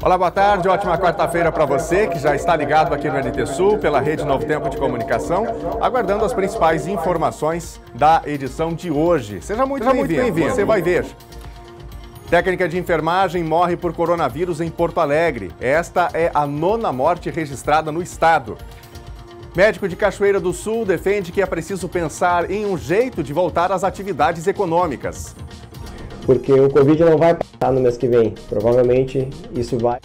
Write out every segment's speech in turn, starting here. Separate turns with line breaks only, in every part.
Olá, boa tarde, ótima quarta-feira para você que já está ligado aqui no NT Sul pela Rede Novo Tempo de Comunicação, aguardando as principais informações da edição de hoje. Seja muito bem-vindo, você vai ver. Técnica de enfermagem morre por coronavírus em Porto Alegre. Esta é a 9ª morte registrada no estado. Médico de Cachoeira do Sul defende que é preciso pensar em um jeito de voltar às atividades econômicas.
Porque o Covid não vai passar no mês que vem. Provavelmente isso vai.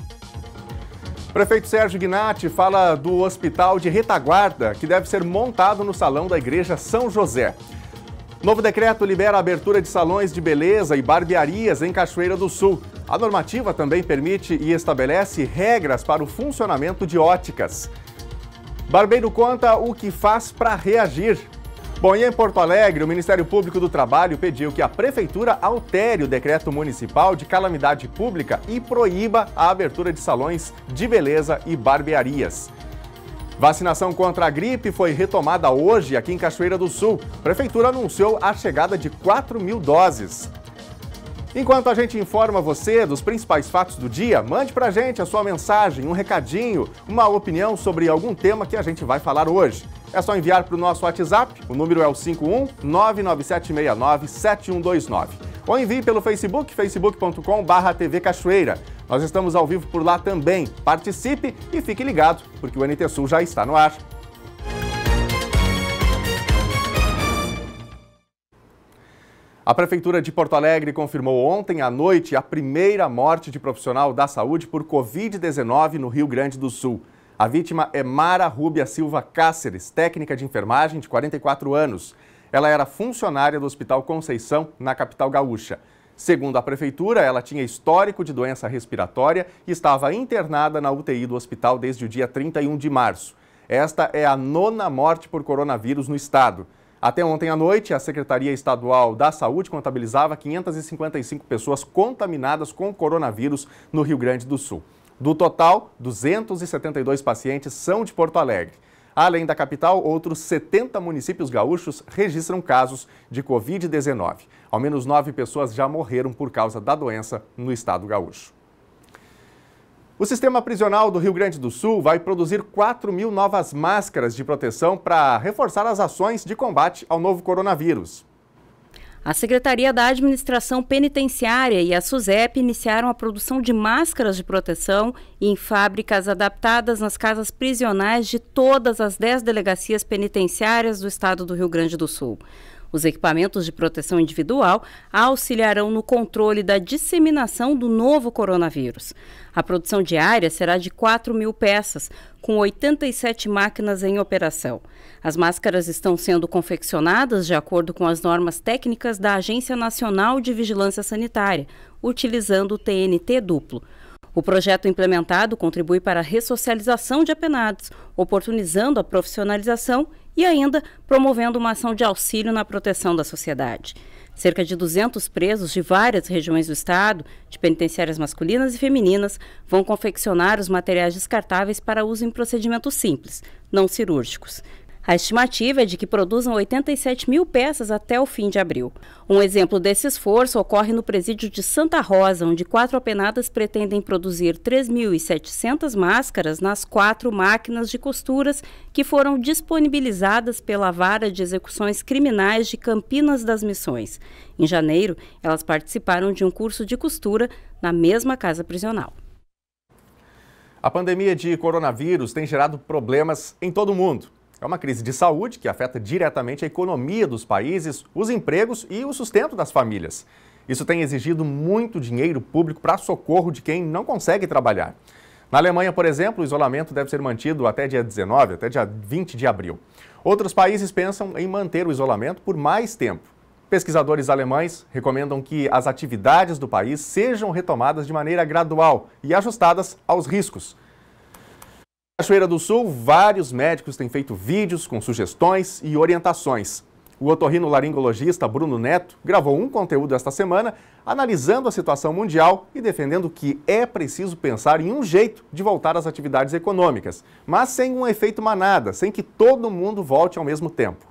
Prefeito Sérgio Gnatti fala do hospital de retaguarda que deve ser montado no salão da Igreja São José. Novo decreto libera a abertura de salões de beleza e barbearias em Cachoeira do Sul. A normativa também permite e estabelece regras para o funcionamento de óticas. Barbeiro conta o que faz para reagir. Bom, e em Porto Alegre, o Ministério Público do Trabalho pediu que a Prefeitura altere o decreto municipal de calamidade pública e proíba a abertura de salões de beleza e barbearias. Vacinação contra a gripe foi retomada hoje aqui em Cachoeira do Sul. A Prefeitura anunciou a chegada de 4.000 doses. Enquanto a gente informa você dos principais fatos do dia, mande pra gente a sua mensagem, um recadinho, uma opinião sobre algum tema que a gente vai falar hoje. É só enviar para o nosso WhatsApp, o número é o 51-99769-7129. Ou envie pelo Facebook, facebook.com/TV Cachoeira. Nós estamos ao vivo por lá também. Participe e fique ligado, porque o NT Sul já está no ar. A Prefeitura de Porto Alegre confirmou ontem à noite a primeira morte de profissional da saúde por Covid-19 no Rio Grande do Sul. A vítima é Mara Rúbia Silva Cáceres, técnica de enfermagem de 44 anos. Ela era funcionária do Hospital Conceição, na capital gaúcha. Segundo a Prefeitura, ela tinha histórico de doença respiratória e estava internada na UTI do hospital desde o dia 31 de março. Esta é a 9ª morte por coronavírus no estado. Até ontem à noite, a Secretaria Estadual da Saúde contabilizava 555 pessoas contaminadas com coronavírus no Rio Grande do Sul. Do total, 272 pacientes são de Porto Alegre. Além da capital, outros 70 municípios gaúchos registram casos de Covid-19. Ao menos 9 pessoas já morreram por causa da doença no estado gaúcho. O sistema prisional do Rio Grande do Sul vai produzir 4.000 novas máscaras de proteção para reforçar as ações de combate ao novo coronavírus.
A Secretaria da Administração Penitenciária e a SUSEP iniciaram a produção de máscaras de proteção em fábricas adaptadas nas casas prisionais de todas as 10 delegacias penitenciárias do estado do Rio Grande do Sul. Os equipamentos de proteção individual auxiliarão no controle da disseminação do novo coronavírus. A produção diária será de 4.000 peças, com 87 máquinas em operação. As máscaras estão sendo confeccionadas de acordo com as normas técnicas da Agência Nacional de Vigilância Sanitária, utilizando o TNT duplo. O projeto implementado contribui para a ressocialização de apenados, oportunizando a profissionalização e ainda promovendo uma ação de auxílio na proteção da sociedade. Cerca de 200 presos de várias regiões do estado, de penitenciárias masculinas e femininas, vão confeccionar os materiais descartáveis para uso em procedimentos simples, não cirúrgicos. A estimativa é de que produzam 87.000 peças até o fim de abril. Um exemplo desse esforço ocorre no presídio de Santa Rosa, onde 4 apenadas pretendem produzir 3.700 máscaras nas 4 máquinas de costuras que foram disponibilizadas pela Vara de Execuções Criminais de Campinas das Missões. Em janeiro, elas participaram de um curso de costura na mesma casa prisional.
A pandemia de coronavírus tem gerado problemas em todo o mundo. É uma crise de saúde que afeta diretamente a economia dos países, os empregos e o sustento das famílias. Isso tem exigido muito dinheiro público para socorro de quem não consegue trabalhar. Na Alemanha, por exemplo, o isolamento deve ser mantido até dia 19, até dia 20 de abril. Outros países pensam em manter o isolamento por mais tempo. Pesquisadores alemães recomendam que as atividades do país sejam retomadas de maneira gradual e ajustadas aos riscos. Na Cachoeira do Sul, vários médicos têm feito vídeos com sugestões e orientações. O otorrinolaringologista Bruno Neto gravou um conteúdo esta semana analisando a situação mundial e defendendo que é preciso pensar em um jeito de voltar às atividades econômicas, mas sem um efeito manada, sem que todo mundo volte ao mesmo tempo.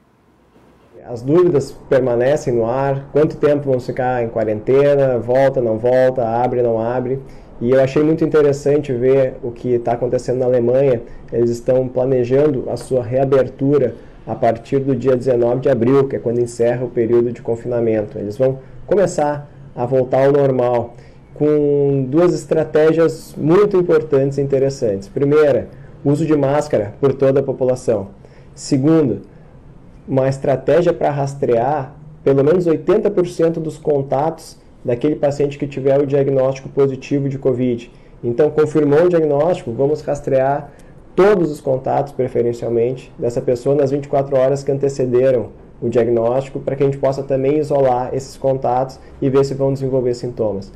As dúvidas permanecem no ar, quanto tempo vamos ficar em quarentena, volta, não volta, abre, não abre. E eu achei muito interessante ver o que está acontecendo na Alemanha. Eles estão planejando a sua reabertura a partir do dia 19 de abril, que é quando encerra o período de confinamento. Eles vão começar a voltar ao normal, com duas estratégias muito importantes e interessantes. Primeira, uso de máscara por toda a população. Segundo, uma estratégia para rastrear pelo menos 80% dos contatos daquele paciente que tiver o diagnóstico positivo de Covid. Então, confirmou o diagnóstico, vamos rastrear todos os contatos, preferencialmente, dessa pessoa nas 24 horas que antecederam o diagnóstico, para que a gente possa também isolar esses contatos e ver se vão desenvolver sintomas.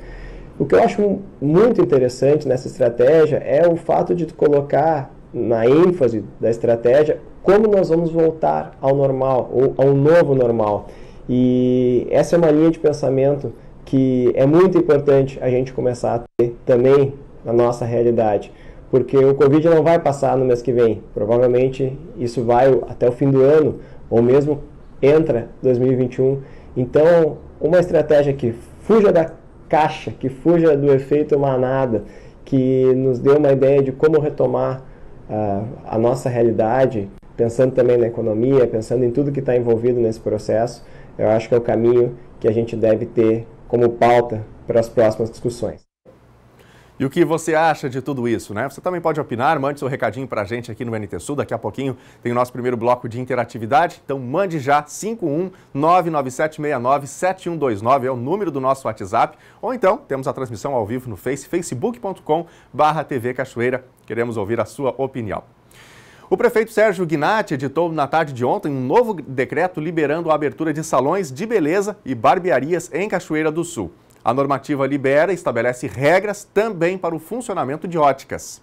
O que eu acho muito interessante nessa estratégia é o fato de colocar na ênfase da estratégia como nós vamos voltar ao normal, ou ao novo normal. E essa é uma linha de pensamento que é muito importante a gente começar a ter também na nossa realidade, porque o Covid não vai passar no mês que vem, provavelmente isso vai até o fim do ano, ou mesmo entra 2021. Então, uma estratégia que fuja da caixa, que fuja do efeito manada, que nos dê uma ideia de como retomar a nossa realidade, pensando também na economia, pensando em tudo que está envolvido nesse processo, eu acho que é o caminho que a gente deve ter como pauta para as próximas discussões.
E o que você acha de tudo isso, né? Você também pode opinar, mande seu recadinho para a gente aqui no NT Sul. Daqui a pouquinho tem o nosso primeiro bloco de interatividade. Então mande já 51997697129, é o número do nosso WhatsApp. Ou então temos a transmissão ao vivo no facebook.com/TV Cachoeira. Queremos ouvir a sua opinião. O prefeito Sérgio Gnatti editou na tarde de ontem um novo decreto liberando a abertura de salões de beleza e barbearias em Cachoeira do Sul. A normativa libera e estabelece regras também para o funcionamento de óticas.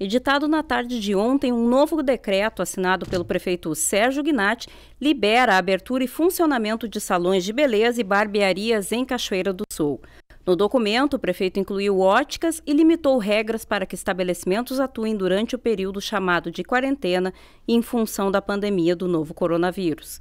Editado na tarde de ontem, um novo decreto assinado pelo prefeito Sérgio Gnatti libera a abertura e funcionamento de salões de beleza e barbearias em Cachoeira do Sul. No documento, o prefeito incluiu óticas e limitou regras para que estabelecimentos atuem durante o período chamado de quarentena em função da pandemia do novo coronavírus.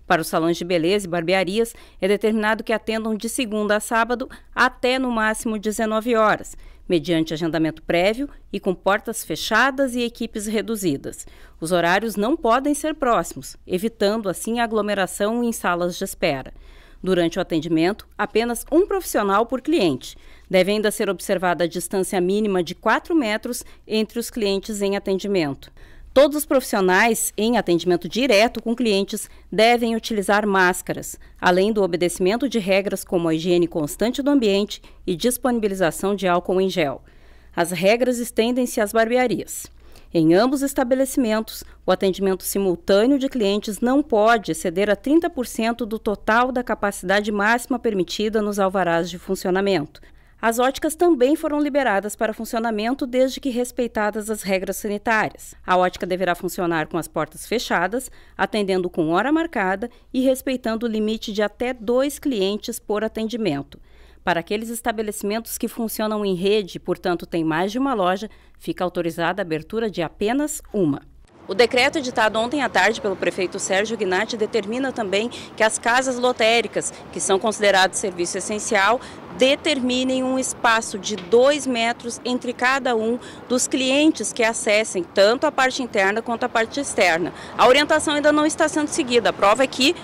Para os salões de beleza e barbearias, é determinado que atendam de segunda a sábado até no máximo 19 horas, mediante agendamento prévio e com portas fechadas e equipes reduzidas. Os horários não podem ser próximos, evitando assim a aglomeração em salas de espera. Durante o atendimento, apenas um profissional por cliente. Deve ainda ser observada a distância mínima de 4 metros entre os clientes em atendimento. Todos os profissionais em atendimento direto com clientes devem utilizar máscaras, além do obedecimento de regras como a higiene constante do ambiente e disponibilização de álcool em gel. As regras estendem-se às barbearias. Em ambos os estabelecimentos, o atendimento simultâneo de clientes não pode exceder a 30% do total da capacidade máxima permitida nos alvarás de funcionamento. As óticas também foram liberadas para funcionamento desde que respeitadas as regras sanitárias. A ótica deverá funcionar com as portas fechadas, atendendo com hora marcada e respeitando o limite de até 2 clientes por atendimento. Para aqueles estabelecimentos que funcionam em rede, portanto têm mais de uma loja, fica autorizada a abertura de apenas uma. O decreto editado ontem à tarde pelo prefeito Sérgio Gnatti determina também que as casas lotéricas, que são consideradas serviço essencial, determinem um espaço de 2 metros entre cada um dos clientes que acessem tanto a parte interna quanto a parte externa. A orientação ainda não está sendo seguida. A prova é que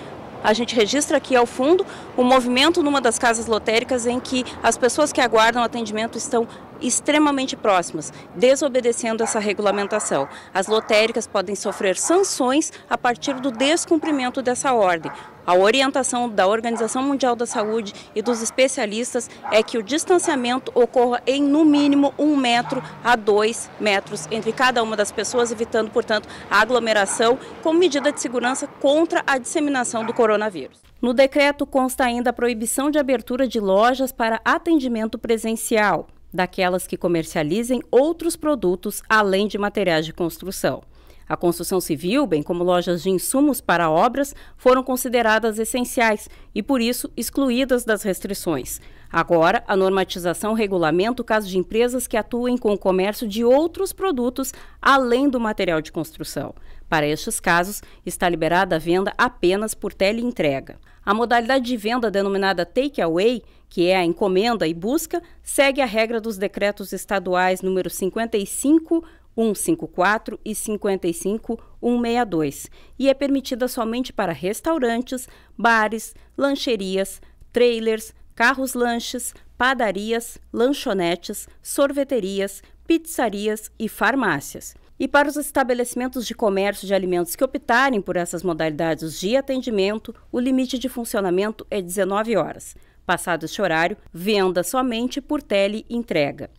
a gente registra aqui ao fundo o movimento numa das casas lotéricas em que as pessoas que aguardam atendimento estão extremamente próximas, desobedecendo essa regulamentação. As lotéricas podem sofrer sanções a partir do descumprimento dessa ordem. A orientação da Organização Mundial da Saúde e dos especialistas é que o distanciamento ocorra em, no mínimo, 1 metro a 2 metros entre cada uma das pessoas, evitando, portanto, a aglomeração como medida de segurança contra a disseminação do coronavírus. No decreto consta ainda a proibição de abertura de lojas para atendimento presencial, daquelas que comercializem outros produtos além de materiais de construção. A construção civil, bem como lojas de insumos para obras, foram consideradas essenciais e, por isso, excluídas das restrições. Agora, a normatização regulamenta o caso de empresas que atuem com o comércio de outros produtos além do material de construção. Para estes casos, está liberada a venda apenas por teleentrega. A modalidade de venda denominada Takeaway, que é a encomenda e busca, segue a regra dos decretos estaduais número 55.154 e 55.162 e é permitida somente para restaurantes, bares, lancherias, trailers, carros-lanches, padarias, lanchonetes, sorveterias, pizzarias e farmácias. E para os estabelecimentos de comércio de alimentos que optarem por essas modalidades de atendimento, o limite de funcionamento é 19 horas. Passado este horário, venda somente por teleentrega.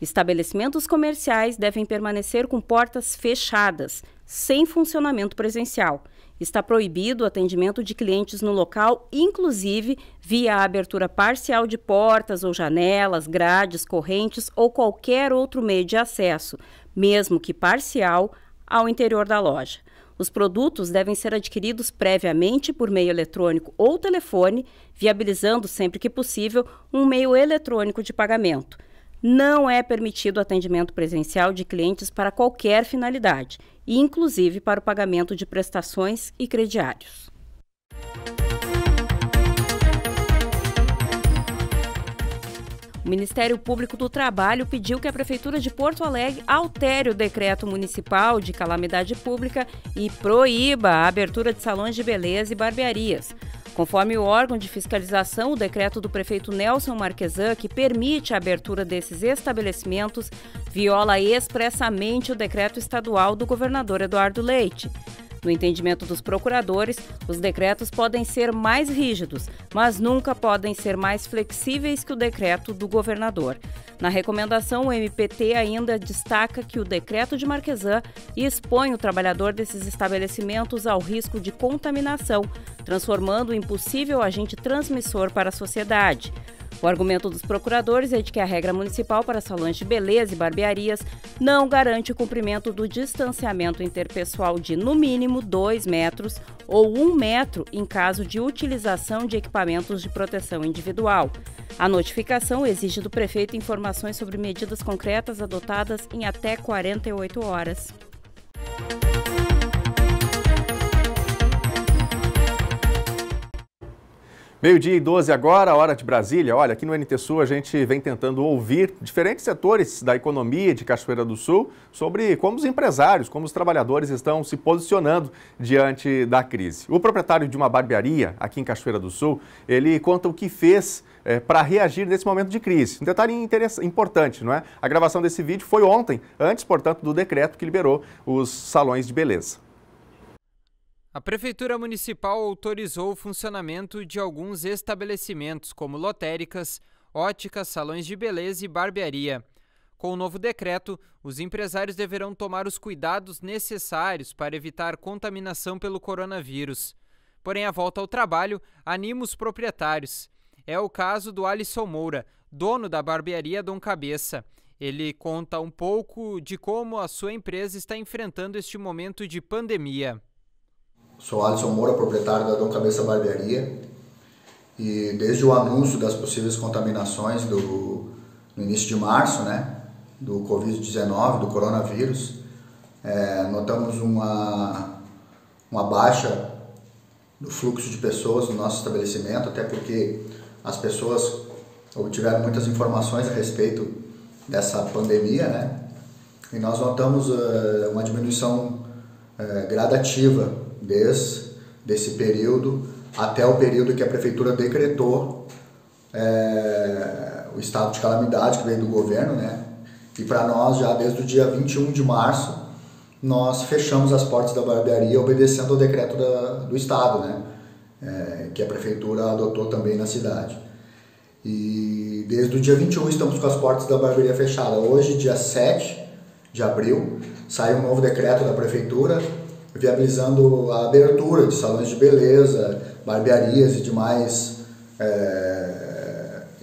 Estabelecimentos comerciais devem permanecer com portas fechadas, sem funcionamento presencial. Está proibido o atendimento de clientes no local, inclusive via a abertura parcial de portas ou janelas, grades, correntes ou qualquer outro meio de acesso, mesmo que parcial, ao interior da loja. Os produtos devem ser adquiridos previamente por meio eletrônico ou telefone, viabilizando, sempre que possível, um meio eletrônico de pagamento. Não é permitido o atendimento presencial de clientes para qualquer finalidade, inclusive para o pagamento de prestações e crediários. O Ministério Público do Trabalho pediu que a Prefeitura de Porto Alegre altere o decreto municipal de calamidade pública e proíba a abertura de salões de beleza e barbearias. Conforme o órgão de fiscalização, o decreto do prefeito Nelson Marquesan, que permite a abertura desses estabelecimentos, viola expressamente o decreto estadual do governador Eduardo Leite. No entendimento dos procuradores, os decretos podem ser mais rígidos, mas nunca podem ser mais flexíveis que o decreto do governador. Na recomendação, o MPT ainda destaca que o decreto de Marquesan expõe o trabalhador desses estabelecimentos ao risco de contaminação, transformando-o em possível agente transmissor para a sociedade. O argumento dos procuradores é de que a regra municipal para salões de beleza e barbearias não garante o cumprimento do distanciamento interpessoal de, no mínimo, 2 metros ou 1 metro em caso de utilização de equipamentos de proteção individual. A notificação exige do prefeito informações sobre medidas concretas adotadas em até 48 horas.
Meio-dia e 12 agora, hora de Brasília. Olha, aqui no NT Sul a gente vem tentando ouvir diferentes setores da economia de Cachoeira do Sul sobre como os empresários, como os trabalhadores estão se posicionando diante da crise. O proprietário de uma barbearia aqui em Cachoeira do Sul, ele conta o que fez para reagir nesse momento de crise. Um detalhe importante, não é? A gravação desse vídeo foi ontem, antes, portanto, do decreto que liberou os salões de beleza.
A Prefeitura Municipal autorizou o funcionamento de alguns estabelecimentos, como lotéricas, óticas, salões de beleza e barbearia. Com o novo decreto, os empresários deverão tomar os cuidados necessários para evitar contaminação pelo coronavírus. Porém, a volta ao trabalho anima os proprietários. É o caso do Alisson Moura, dono da barbearia Dom Cabeça. Ele conta um pouco de como a sua empresa está enfrentando este momento de pandemia.
Sou Alisson Moura, proprietário da Dom Cabeça Barbearia, e desde o anúncio das possíveis contaminações no início de março, do Covid-19, do coronavírus, notamos uma baixa do fluxo de pessoas no nosso estabelecimento, até porque as pessoas obtiveram muitas informações a respeito dessa pandemia, e nós notamos uma diminuição gradativa desde esse período até o período que a Prefeitura decretou o estado de calamidade que veio do governo, E para nós, já desde o dia 21 de março, nós fechamos as portas da barbearia obedecendo ao decreto do estado, que a Prefeitura adotou também na cidade. E desde o dia 21 estamos com as portas da barbearia fechadas. Hoje, dia 7 de abril, saiu um novo decreto da Prefeitura viabilizando a abertura de salões de beleza, barbearias e demais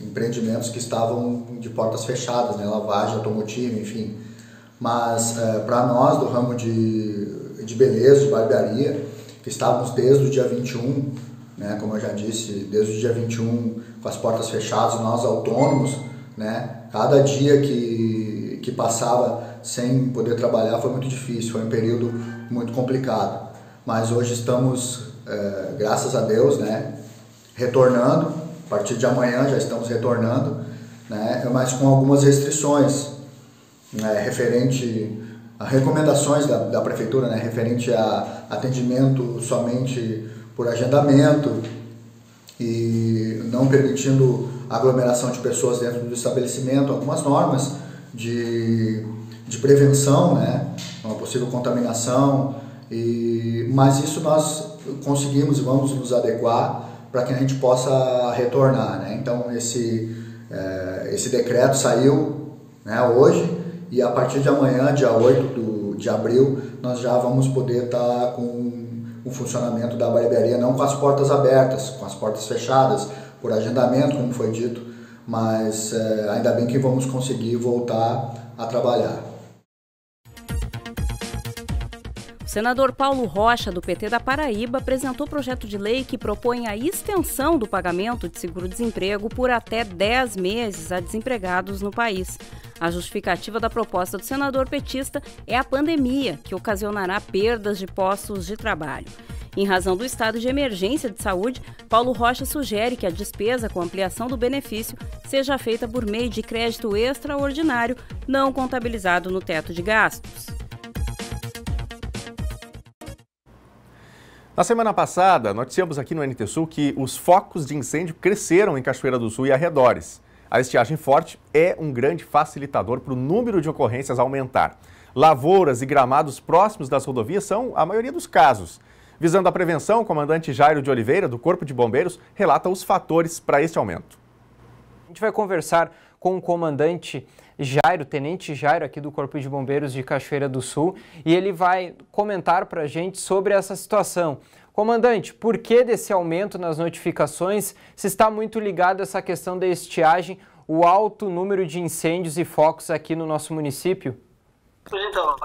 empreendimentos que estavam de portas fechadas, lavagem automotiva, enfim. Mas para nós do ramo de beleza, de barbearia, que estávamos desde o dia 21, como eu já disse, desde o dia 21 com as portas fechadas, nós autônomos, cada dia que passava sem poder trabalhar foi muito difícil, foi um período muito complicado. Mas hoje estamos, graças a Deus, né, retornando. A partir de amanhã já estamos retornando, né, mas com algumas restrições, né, referente a recomendações da Prefeitura, né, referente a atendimento somente por agendamento e não permitindo aglomeração de pessoas dentro do estabelecimento, algumas normas de prevenção, né, uma possível contaminação, mas isso nós conseguimos e vamos nos adequar para que a gente possa retornar, né? Então esse decreto saiu, né, hoje, e a partir de amanhã, dia 8 de abril, nós já vamos poder estar com o funcionamento da barbearia, não com as portas abertas, com as portas fechadas, por agendamento, como foi dito, mas ainda bem que vamos conseguir voltar a trabalhar.
O senador Paulo Rocha, do PT da Paraíba, apresentou projeto de lei que propõe a extensão do pagamento de seguro-desemprego por até 10 meses a desempregados no país. A justificativa da proposta do senador petista é a pandemia, que ocasionará perdas de postos de trabalho. Em razão do estado de emergência de saúde, Paulo Rocha sugere que a despesa com ampliação do benefício seja feita por meio de crédito extraordinário, não contabilizado no teto de gastos.
Na semana passada, noticiamos aqui no NT Sul que os focos de incêndio cresceram em Cachoeira do Sul e arredores. A estiagem forte é um grande facilitador para o número de ocorrências aumentar. Lavouras e gramados próximos das rodovias são a maioria dos casos. Visando a prevenção, o comandante Jairo de Oliveira, do Corpo de Bombeiros, relata os fatores para este aumento.
A gente vai conversar com o comandante Jairo, tenente Jairo, aqui do Corpo de Bombeiros de Cachoeira do Sul, e ele vai comentar para a gente sobre essa situação. Comandante, por que desse aumento nas notificações? Se está muito ligado a essa questão da estiagem, o alto número de incêndios e focos aqui no nosso município?
Pois então,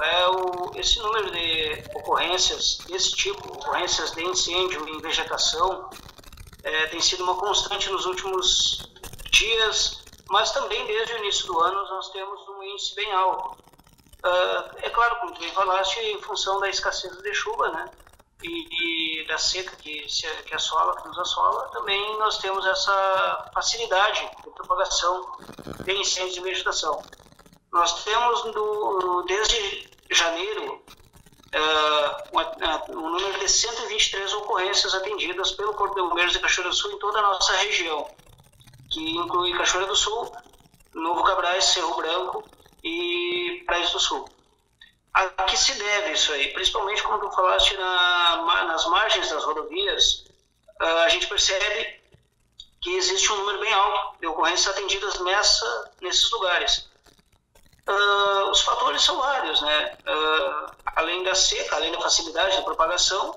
esse número de ocorrências desse tipo, ocorrências de incêndio em vegetação, tem sido uma constante nos últimos dias, mas também desde o início do ano nós temos um índice bem alto. É claro, como tu bem falaste, em função da escassez de chuva, né? E da seca que nos assola, também nós temos essa facilidade de propagação de incêndios de vegetação. Nós temos desde janeiro um número de 123 ocorrências atendidas pelo Corpo de Bombeiros de Cachoeira do Sul em toda a nossa região, que inclui Cachoeira do Sul, Novo Cabrais, Cerro Branco e Praias do Sul. A que se deve isso aí? Principalmente, como tu falaste, nas margens das rodovias, a gente percebe que existe um número bem alto de ocorrências atendidas nesses lugares. Os fatores são vários, né? Além da seca, além da facilidade de propagação,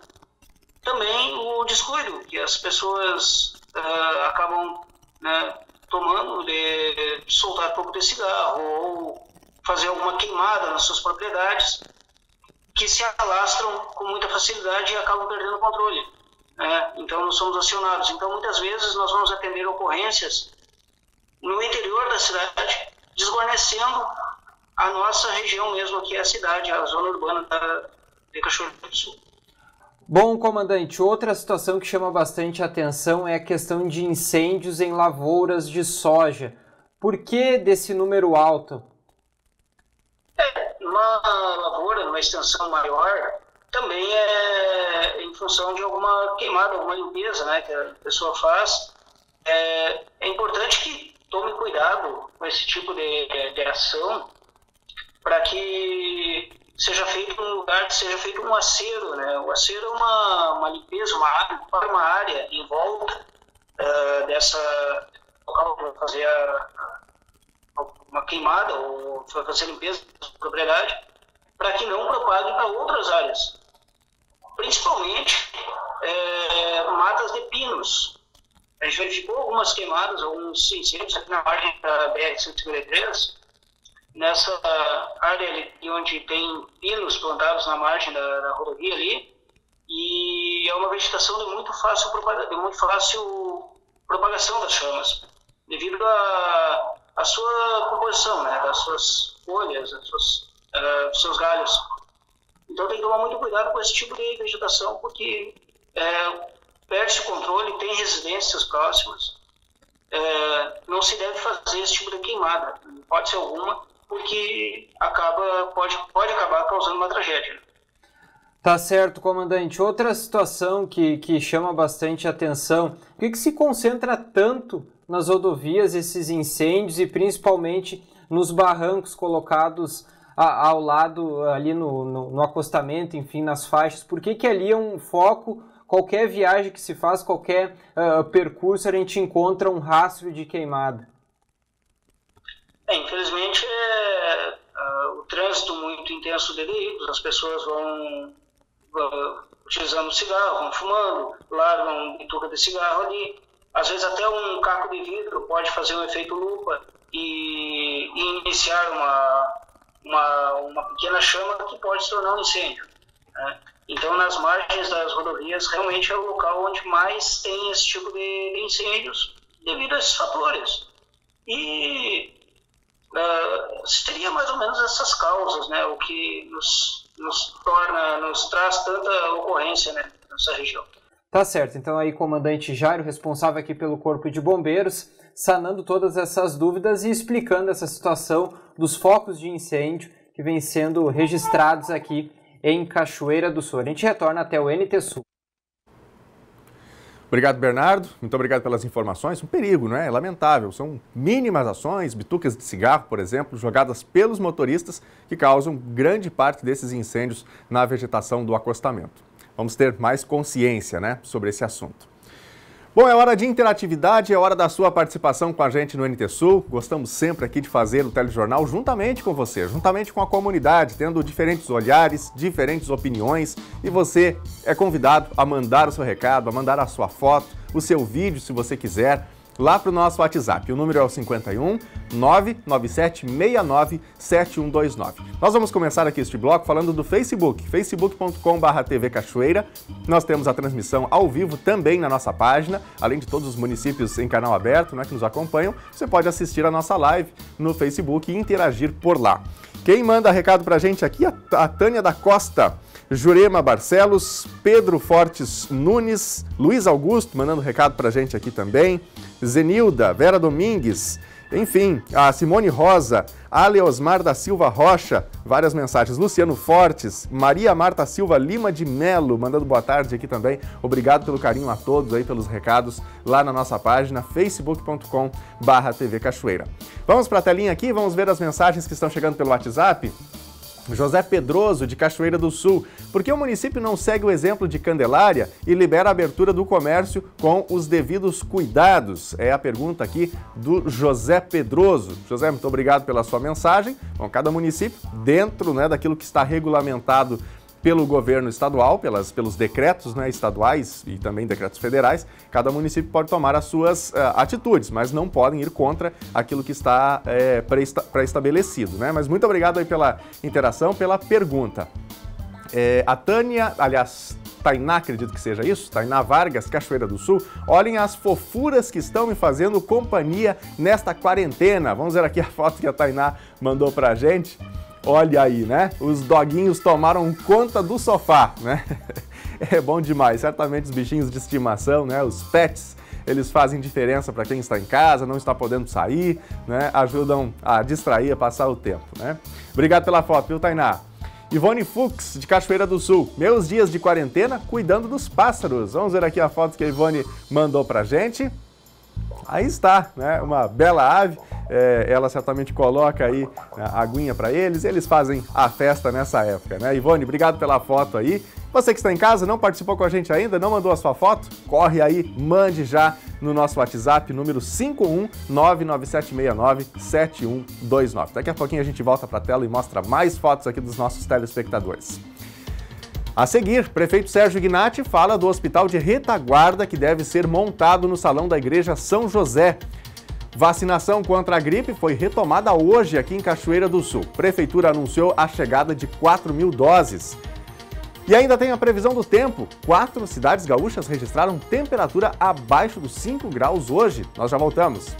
também o descuido que as pessoas acabam, né, tomando de soltar pouco de cigarro ou fazer alguma queimada nas suas propriedades, que se alastram com muita facilidade e acabam perdendo o controle, né? Então nós somos acionados. Então muitas vezes nós vamos atender ocorrências no interior da cidade, desguarnecendo a nossa região mesmo, que é a cidade, a zona urbana de Cachoeira do Sul.
Bom, comandante, outra situação que chama bastante atenção é a questão de incêndios em lavouras de soja. Por que desse número alto?
Numa lavoura, numa extensão maior, também é em função de alguma queimada, alguma limpeza, né, que a pessoa faz. É importante que tome cuidado com esse tipo de ação, para que seja feito um lugar, que seja feito um acero, né? O acero é uma limpeza, uma área em volta dessa local para fazer uma queimada ou para fazer limpeza da propriedade, para que não propague para outras áreas, principalmente matas de pinos. A gente verificou algumas queimadas, alguns incêndios aqui na margem da BR-153, nessa área ali onde tem pinos plantados na margem da rodovia ali, e é uma vegetação de muito fácil propagação das chamas, devido à sua composição, né, das suas folhas, das suas dos seus galhos. Então tem que tomar muito cuidado com esse tipo de vegetação, porque perde-se o controle, tem residências próximas. Não se deve fazer esse tipo de queimada, pode ser alguma, porque pode acabar causando uma tragédia.
Tá certo, comandante. Outra situação que chama bastante atenção, por que se concentra tanto nas rodovias esses incêndios e principalmente nos barrancos colocados ao lado, ali no acostamento, enfim, nas faixas? Por que ali é um foco? Qualquer viagem que se faz, qualquer percurso, a gente encontra um rastro de queimada.
Infelizmente, o trânsito muito intenso de veículos, as pessoas vão utilizando cigarro, vão fumando, largam bituca de cigarro ali. Às vezes até um caco de vidro pode fazer um efeito lupa e iniciar uma pequena chama que pode se tornar um incêndio, né? Então, nas margens das rodovias, realmente é o local onde mais tem esse tipo de incêndios devido a esses fatores. E seria mais ou menos essas causas, né, o que nos traz tanta ocorrência, né, nessa região.
Tá certo. Então aí, comandante Jairo, responsável aqui pelo Corpo de Bombeiros, sanando todas essas dúvidas e explicando essa situação dos focos de incêndio que vêm sendo registrados aqui em Cachoeira do Sul. A gente retorna até o NT Sul.
Obrigado, Bernardo. Muito obrigado pelas informações. Um perigo, não é? É lamentável. São mínimas ações, bitucas de cigarro, por exemplo, jogadas pelos motoristas que causam grande parte desses incêndios na vegetação do acostamento. Vamos ter mais consciência, né, sobre esse assunto. Bom, é hora de interatividade, é hora da sua participação com a gente no NT Sul. Gostamos sempre aqui de fazer o telejornal juntamente com você, juntamente com a comunidade, tendo diferentes olhares, diferentes opiniões. E você é convidado a mandar o seu recado, a mandar a sua foto, o seu vídeo, se você quiser, lá para o nosso WhatsApp. O número é o 51 99769 7129. Nós vamos começar aqui este bloco falando do Facebook, facebook.com/TV Cachoeira. Nós temos a transmissão ao vivo também na nossa página, além de todos os municípios em canal aberto, né, que nos acompanham. Você pode assistir a nossa live no Facebook e interagir por lá. Quem manda recado para a gente aqui é a Tânia da Costa, Jurema Barcelos, Pedro Fortes Nunes, Luiz Augusto mandando recado para a gente aqui também, Zenilda, Vera Domingues, enfim, a Simone Rosa, Aleosmar da Silva Rocha, várias mensagens, Luciano Fortes, Maria Marta Silva Lima de Melo, mandando boa tarde aqui também. Obrigado pelo carinho a todos aí, pelos recados lá na nossa página, facebook.com/TV Cachoeira. Vamos para a telinha aqui, vamos ver as mensagens que estão chegando pelo WhatsApp. José Pedroso, de Cachoeira do Sul. Por que o município não segue o exemplo de Candelária e libera a abertura do comércio com os devidos cuidados? É a pergunta aqui do José Pedroso. José, muito obrigado pela sua mensagem. Bom, cada município, dentro, né, daquilo que está regulamentado pelo governo estadual, pelos decretos, né, estaduais e também decretos federais, cada município pode tomar as suas atitudes, mas não podem ir contra aquilo que está pré-estabelecido, né? Mas muito obrigado aí pela interação, pela pergunta. A Tânia, aliás, Tainá, acredito que seja isso, Tainá Vargas, Cachoeira do Sul. Olhem as fofuras que estão me fazendo companhia nesta quarentena. Vamos ver aqui a foto que a Tainá mandou pra gente. Olha aí, né? Os doguinhos tomaram conta do sofá, né? É bom demais. Certamente os bichinhos de estimação, né? Os pets, eles fazem diferença para quem está em casa, não está podendo sair, né? Ajudam a distrair, a passar o tempo, né? Obrigado pela foto, viu, Tainá? Ivone Fux, de Cachoeira do Sul. Meus dias de quarentena cuidando dos pássaros. Vamos ver aqui a foto que a Ivone mandou pra gente. Aí está, né? Uma bela ave. Ela certamente coloca aí a aguinha para eles. Eles fazem a festa nessa época, né? Ivone, obrigado pela foto aí. Você que está em casa, não participou com a gente ainda, não mandou a sua foto? Corre aí, mande já no nosso WhatsApp, número 51997697129. Daqui a pouquinho a gente volta para a tela e mostra mais fotos aqui dos nossos telespectadores. A seguir, prefeito Sérgio Ignati fala do hospital de retaguarda que deve ser montado no salão da igreja São José. Vacinação contra a gripe foi retomada hoje aqui em Cachoeira do Sul. Prefeitura anunciou a chegada de 4.000 doses. E ainda tem a previsão do tempo. 4 cidades gaúchas registraram temperatura abaixo dos 5 graus hoje. Nós já voltamos.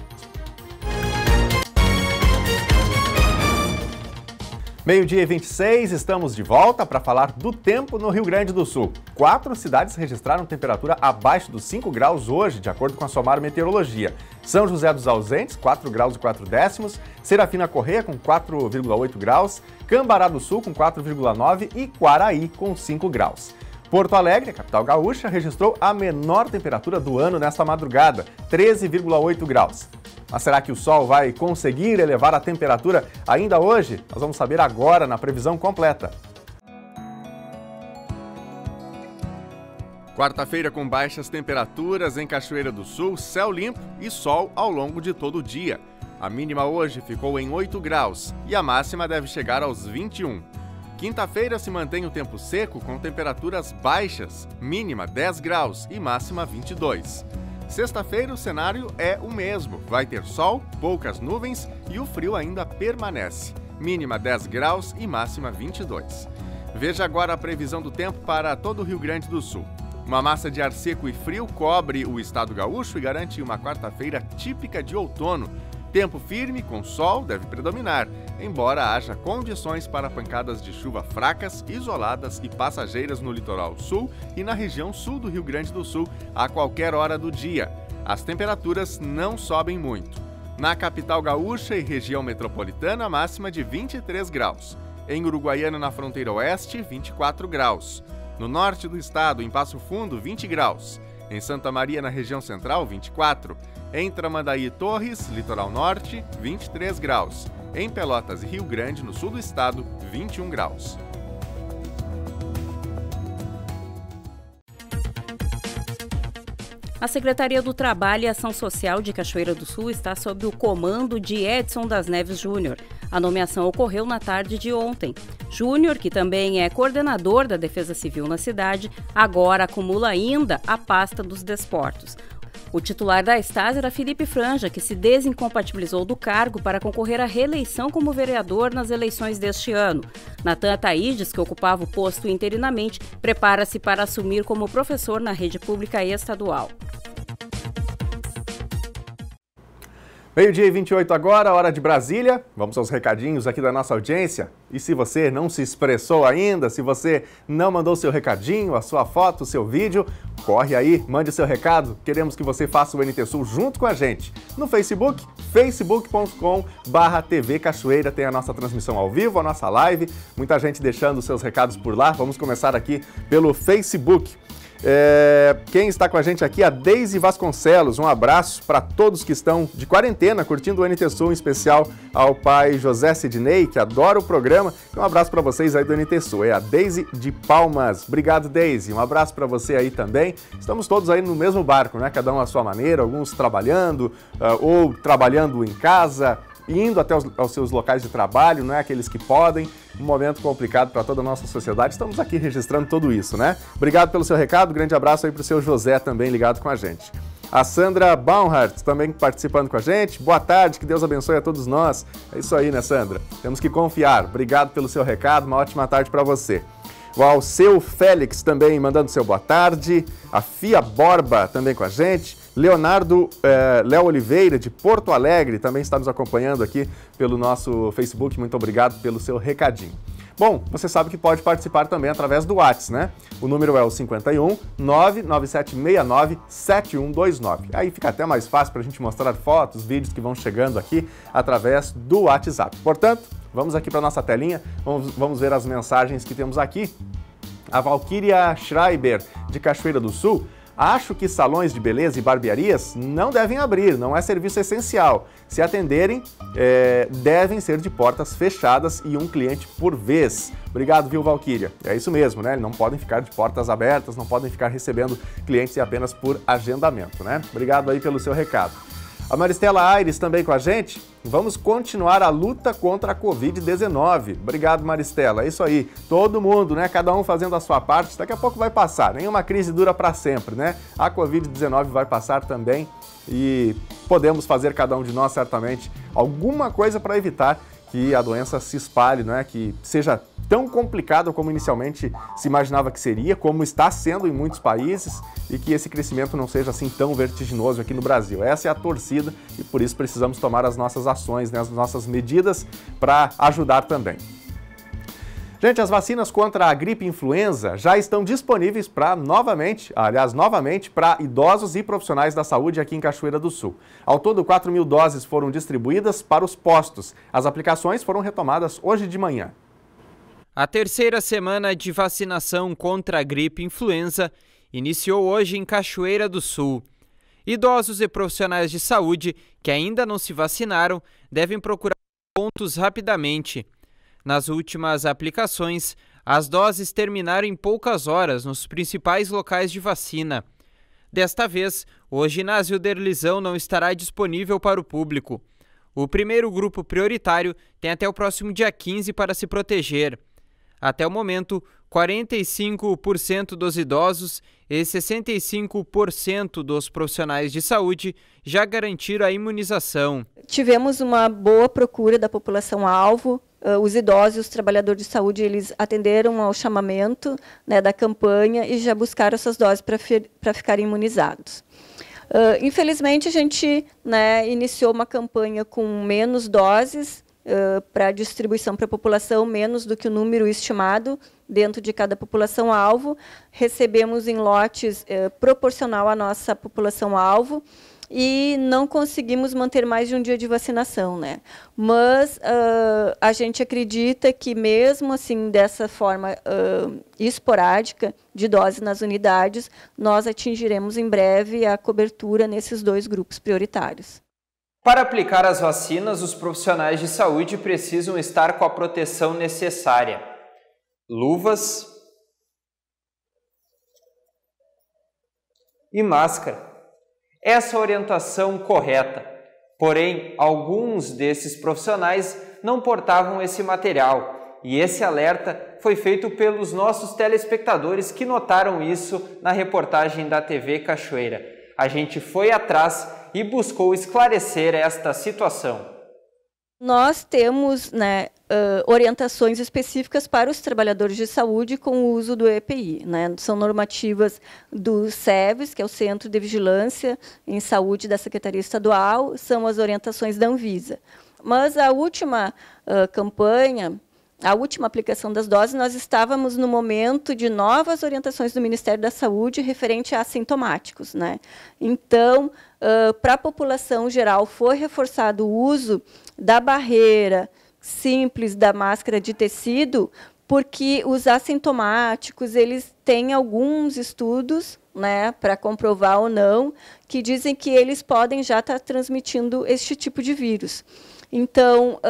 Meio-dia e 26, estamos de volta para falar do tempo no Rio Grande do Sul. 4 cidades registraram temperatura abaixo dos 5 graus hoje, de acordo com a SOMAR Meteorologia. São José dos Ausentes, 4 graus e 4 décimos, Serafina Corrêa com 4,8 graus, Cambará do Sul com 4,9 e Quaraí com 5 graus. Porto Alegre, a capital gaúcha, registrou a menor temperatura do ano nesta madrugada, 13,8 graus. Mas será que o sol vai conseguir elevar a temperatura ainda hoje? Nós vamos saber agora na previsão completa. Quarta-feira com baixas temperaturas em Cachoeira do Sul, céu limpo e sol ao longo de todo o dia. A mínima hoje ficou em 8 graus e a máxima deve chegar aos 21. Quinta-feira se mantém o tempo seco com temperaturas baixas, mínima 10 graus e máxima 22. Sexta-feira o cenário é o mesmo, vai ter sol, poucas nuvens e o frio ainda permanece. Mínima 10 graus e máxima 22. Veja agora a previsão do tempo para todo o Rio Grande do Sul. Uma massa de ar seco e frio cobre o estado gaúcho e garante uma quarta-feira típica de outono. Tempo firme com sol deve predominar, embora haja condições para pancadas de chuva fracas, isoladas e passageiras no litoral sul e na região sul do Rio Grande do Sul a qualquer hora do dia. As temperaturas não sobem muito. Na capital gaúcha e região metropolitana, máxima de 23 graus. Em Uruguaiana, na fronteira oeste, 24 graus. No norte do estado, em Passo Fundo, 20 graus. Em Santa Maria, na região central, 24. Em Tramandaí e Torres, litoral norte, 23 graus. Em Pelotas e Rio Grande, no sul do estado, 21 graus.
A Secretaria do Trabalho e Ação Social de Cachoeira do Sul está sob o comando de Edson das Neves Júnior. A nomeação ocorreu na tarde de ontem. Júnior, que também é coordenador da Defesa Civil na cidade, agora acumula ainda a pasta dos desportos. O titular da Estasa era Felipe Franja, que se desincompatibilizou do cargo para concorrer à reeleição como vereador nas eleições deste ano. Natan Ataídes, que ocupava o posto interinamente, prepara-se para assumir como professor na rede pública e estadual.
Meio-dia e 28 agora, hora de Brasília. Vamos aos recadinhos aqui da nossa audiência. E se você não se expressou ainda, se você não mandou seu recadinho, a sua foto, o seu vídeo, corre aí, mande seu recado. Queremos que você faça o NT Sul junto com a gente. No Facebook, facebook.com/TV Cachoeira, tem a nossa transmissão ao vivo, a nossa live. Muita gente deixando seus recados por lá. Vamos começar aqui pelo Facebook. Quem está com a gente aqui é a Deise Vasconcelos. Um abraço para todos que estão de quarentena curtindo o NT Sul, em especial ao pai José Sidney, que adora o programa. Um abraço para vocês aí do NT Sul. É a Deise de Palmas. Obrigado, Deise. Um abraço para você aí também. Estamos todos aí no mesmo barco, né? Cada um à sua maneira, alguns trabalhando ou trabalhando em casa, indo até aos seus locais de trabalho, não é? Aqueles que podem. Um momento complicado para toda a nossa sociedade. Estamos aqui registrando tudo isso, né? Obrigado pelo seu recado. Grande abraço aí para o seu José também ligado com a gente. A Sandra Baumhardt também participando com a gente. Boa tarde, que Deus abençoe a todos nós. É isso aí, né, Sandra? Temos que confiar. Obrigado pelo seu recado. Uma ótima tarde para você. O Alceu Félix também mandando seu boa tarde. A Fia Borba também com a gente. Leonardo Léo Oliveira, de Porto Alegre, também está nos acompanhando aqui pelo nosso Facebook. Muito obrigado pelo seu recadinho. Bom, você sabe que pode participar também através do WhatsApp, né? O número é o 51 99769 7129. Aí fica até mais fácil para a gente mostrar fotos, vídeos que vão chegando aqui através do WhatsApp. Portanto, vamos aqui para a nossa telinha, vamos ver as mensagens que temos aqui. A Valquíria Schreiber, de Cachoeira do Sul. Acho que salões de beleza e barbearias não devem abrir, não é serviço essencial. Se atenderem, devem ser de portas fechadas e um cliente por vez. Obrigado, viu, Valquíria? É isso mesmo, né? Não podem ficar de portas abertas, não podem ficar recebendo clientes apenas por agendamento, né? Obrigado aí pelo seu recado. A Maristela Aires também com a gente. Vamos continuar a luta contra a Covid-19. Obrigado, Maristela. É isso aí. Todo mundo, né? Cada um fazendo a sua parte. Daqui a pouco vai passar. Nenhuma crise dura para sempre, né? A Covid-19 vai passar também e podemos fazer, cada um de nós, certamente, alguma coisa para evitar que a doença se espalhe, não é? Que seja tão complicada como inicialmente se imaginava que seria, como está sendo em muitos países, e que esse crescimento não seja assim tão vertiginoso aqui no Brasil. Essa é a torcida e por isso precisamos tomar as nossas ações, né? As nossas medidas para ajudar também. Gente, as vacinas contra a gripe influenza já estão disponíveis novamente para idosos e profissionais da saúde aqui em Cachoeira do Sul. Ao todo, 4.000 doses foram distribuídas para os postos. As aplicações foram retomadas hoje de manhã.
A terceira semana de vacinação contra a gripe influenza iniciou hoje em Cachoeira do Sul. Idosos e profissionais de saúde que ainda não se vacinaram devem procurar pontos rapidamente. Nas últimas aplicações, as doses terminaram em poucas horas nos principais locais de vacina. Desta vez, o ginásio Derlizão não estará disponível para o público. O primeiro grupo prioritário tem até o próximo dia 15 para se proteger. Até o momento, 45% dos idosos e 65% dos profissionais de saúde já garantiram a imunização.
Tivemos uma boa procura da população-alvo. Os idosos e os trabalhadores de saúde, eles atenderam ao chamamento, né, da campanha e já buscaram essas doses para ficarem imunizados. Infelizmente, a gente, né, iniciou uma campanha com menos doses para distribuição para a população, menos do que o número estimado dentro de cada população-alvo. Recebemos em lotes proporcional à nossa população-alvo e não conseguimos manter mais de um dia de vacinação, né? Mas a gente acredita que mesmo assim, dessa forma esporádica de doses nas unidades, nós atingiremos em breve a cobertura nesses dois grupos prioritários.
Para aplicar as vacinas, os profissionais de saúde precisam estar com a proteção necessária: luvas e máscara. Essa orientação correta. Porém, alguns desses profissionais não portavam esse material, e esse alerta foi feito pelos nossos telespectadores que notaram isso na reportagem da TV Cachoeira. A gente foi atrás e buscou esclarecer esta situação.
Nós temos, né, orientações específicas para os trabalhadores de saúde com o uso do EPI. Né? São normativas do SEVES, que é o Centro de Vigilância em Saúde da Secretaria Estadual, são as orientações da Anvisa. Mas a última campanha, a última aplicação das doses, nós estávamos no momento de novas orientações do Ministério da Saúde referente a assintomáticos, né? Então, para a população geral, foi reforçado o uso da barreira simples da máscara de tecido, porque os assintomáticos, eles têm alguns estudos, né, para comprovar ou não, que dizem que eles podem já estar transmitindo este tipo de vírus. Então,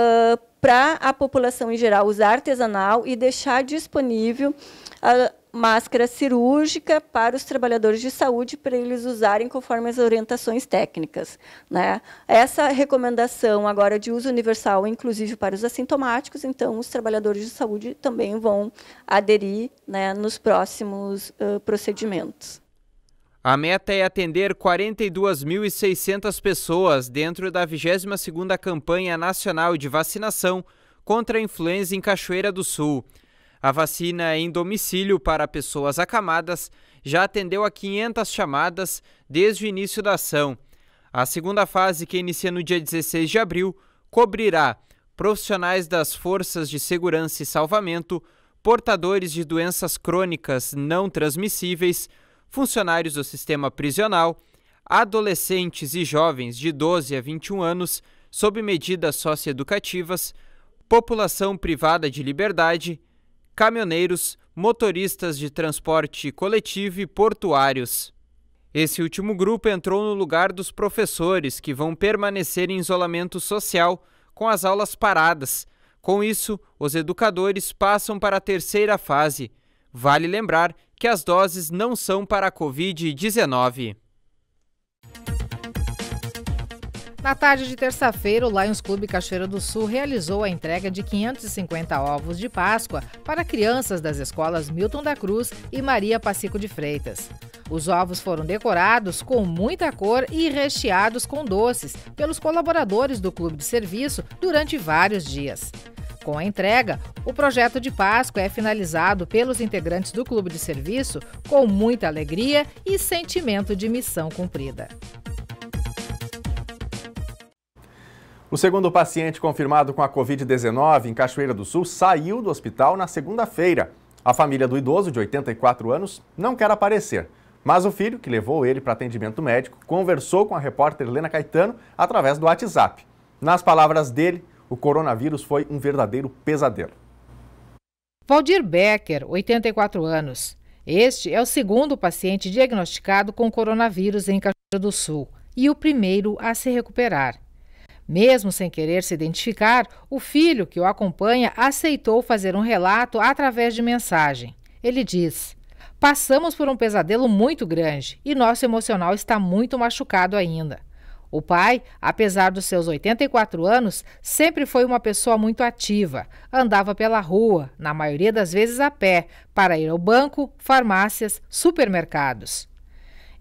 para a população em geral usar artesanal e deixar disponível a máscara cirúrgica para os trabalhadores de saúde, para eles usarem conforme as orientações técnicas. Né? Essa recomendação agora de uso universal, inclusive para os assintomáticos, então os trabalhadores de saúde também vão aderir, né, nos próximos procedimentos.
A meta é atender 42.600 pessoas dentro da 22ª campanha nacional de vacinação contra a influenza em Cachoeira do Sul. A vacina em domicílio para pessoas acamadas já atendeu a 500 chamadas desde o início da ação. A segunda fase, que inicia no dia 16 de abril, cobrirá profissionais das forças de segurança e salvamento, portadores de doenças crônicas não transmissíveis, funcionários do sistema prisional, adolescentes e jovens de 12 a 21 anos sob medidas socioeducativas, população privada de liberdade, caminhoneiros, motoristas de transporte coletivo e portuários. Esse último grupo entrou no lugar dos professores, que vão permanecer em isolamento social com as aulas paradas. Com isso, os educadores passam para a terceira fase. Vale lembrar que as doses não são para a Covid-19.
Na tarde de terça-feira, o Lions Clube Cachoeira do Sul realizou a entrega de 550 ovos de Páscoa para crianças das escolas Milton da Cruz e Maria Pacico de Freitas. Os ovos foram decorados com muita cor e recheados com doces pelos colaboradores do Clube de Serviço durante vários dias. Com a entrega, o projeto de Páscoa é finalizado pelos integrantes do Clube de Serviço com muita alegria e sentimento de missão cumprida.
O segundo paciente confirmado com a Covid-19 em Cachoeira do Sul saiu do hospital na segunda-feira. A família do idoso, de 84 anos, não quer aparecer. Mas o filho, que levou ele para atendimento médico, conversou com a repórter Helena Caetano através do WhatsApp. Nas palavras dele, o coronavírus foi um verdadeiro pesadelo.
Valdir Becker, 84 anos. Este é o segundo paciente diagnosticado com coronavírus em Cachoeira do Sul e o primeiro a se recuperar. Mesmo sem querer se identificar, o filho que o acompanha aceitou fazer um relato através de mensagem. Ele diz: "Passamos por um pesadelo muito grande e nosso emocional está muito machucado ainda. O pai, apesar dos seus 84 anos, sempre foi uma pessoa muito ativa. Andava pela rua, na maioria das vezes a pé, para ir ao banco, farmácias, supermercados."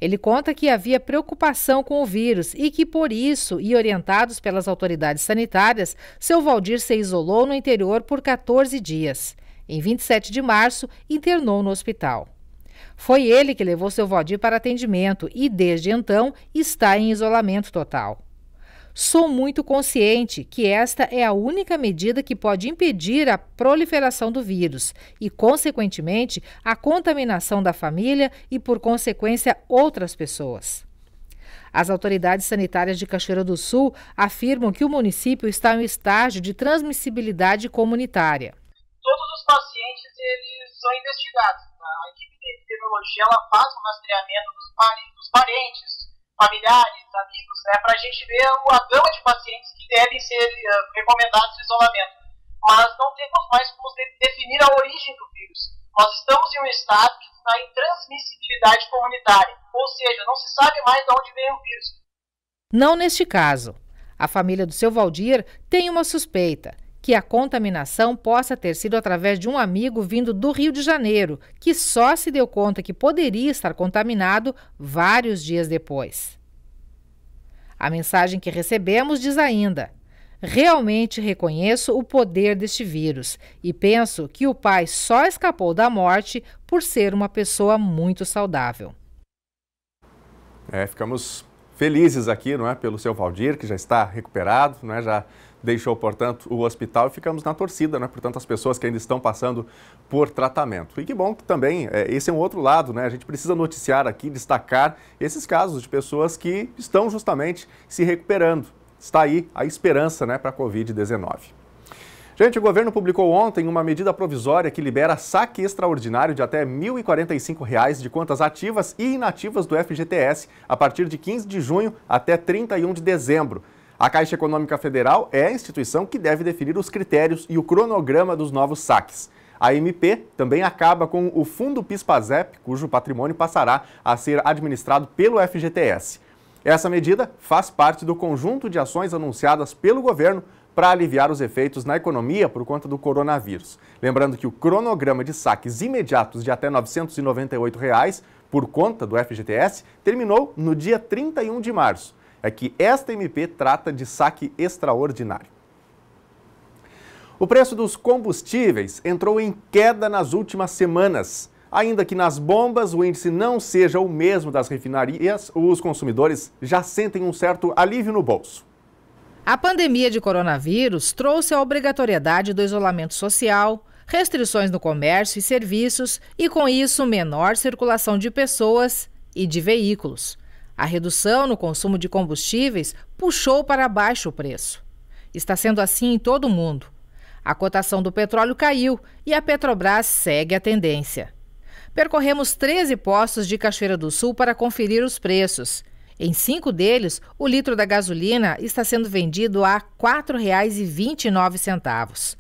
Ele conta que havia preocupação com o vírus e que, por isso, e orientados pelas autoridades sanitárias, seu Valdir se isolou no interior por 14 dias. Em 27 de março, internou no hospital. Foi ele que levou seu Valdir para atendimento e, desde então, está em isolamento total. Sou muito consciente que esta é a única medida que pode impedir a proliferação do vírus e, consequentemente, a contaminação da família e, por consequência, outras pessoas. As autoridades sanitárias de Cachoeira do Sul afirmam que o município está em um estágio de transmissibilidade comunitária.
Todos os pacientes eles são investigados. A equipe de epidemiologia ela faz um rastreamento dos parentes, familiares, amigos, para a gente ver a gama de pacientes que devem ser recomendados de isolamento. Mas não temos mais como definir a origem do vírus. Nós estamos em um estado que está em transmissibilidade comunitária, ou seja, não se sabe mais de onde vem o vírus.
Não neste caso. A família do seu Valdir tem uma suspeita, que a contaminação possa ter sido através de um amigo vindo do Rio de Janeiro, que só se deu conta que poderia estar contaminado vários dias depois. A mensagem que recebemos diz ainda: "Realmente reconheço o poder deste vírus e penso que o pai só escapou da morte por ser uma pessoa muito saudável."
Ficamos felizes aqui, não é, pelo seu Valdir, que já está recuperado, não é, já deixou, portanto, o hospital, e ficamos na torcida, né, por tantas pessoas que ainda estão passando por tratamento. E que bom que também, esse é um outro lado, né, a gente precisa noticiar aqui, destacar esses casos de pessoas que estão justamente se recuperando. Está aí a esperança, né, para a Covid-19. Gente, o governo publicou ontem uma medida provisória que libera saque extraordinário de até R$ 1.045 de contas ativas e inativas do FGTS a partir de 15 de junho até 31 de dezembro. A Caixa Econômica Federal é a instituição que deve definir os critérios e o cronograma dos novos saques. A MP também acaba com o Fundo PIS/PASEP, cujo patrimônio passará a ser administrado pelo FGTS. Essa medida faz parte do conjunto de ações anunciadas pelo governo para aliviar os efeitos na economia por conta do coronavírus. Lembrando que o cronograma de saques imediatos de até R$ 998 por conta do FGTS terminou no dia 31 de março. É que esta MP trata de saque extraordinário. O preço dos combustíveis entrou em queda nas últimas semanas. Ainda que nas bombas o índice não seja o mesmo das refinarias, os consumidores já sentem um certo alívio no bolso.
A pandemia de coronavírus trouxe a obrigatoriedade do isolamento social, restrições no comércio e serviços e, com isso, menor circulação de pessoas e de veículos. A redução no consumo de combustíveis puxou para baixo o preço. Está sendo assim em todo o mundo. A cotação do petróleo caiu e a Petrobras segue a tendência. Percorremos 13 postos de Cachoeira do Sul para conferir os preços. Em 5 deles, o litro da gasolina está sendo vendido a R$ 4,29.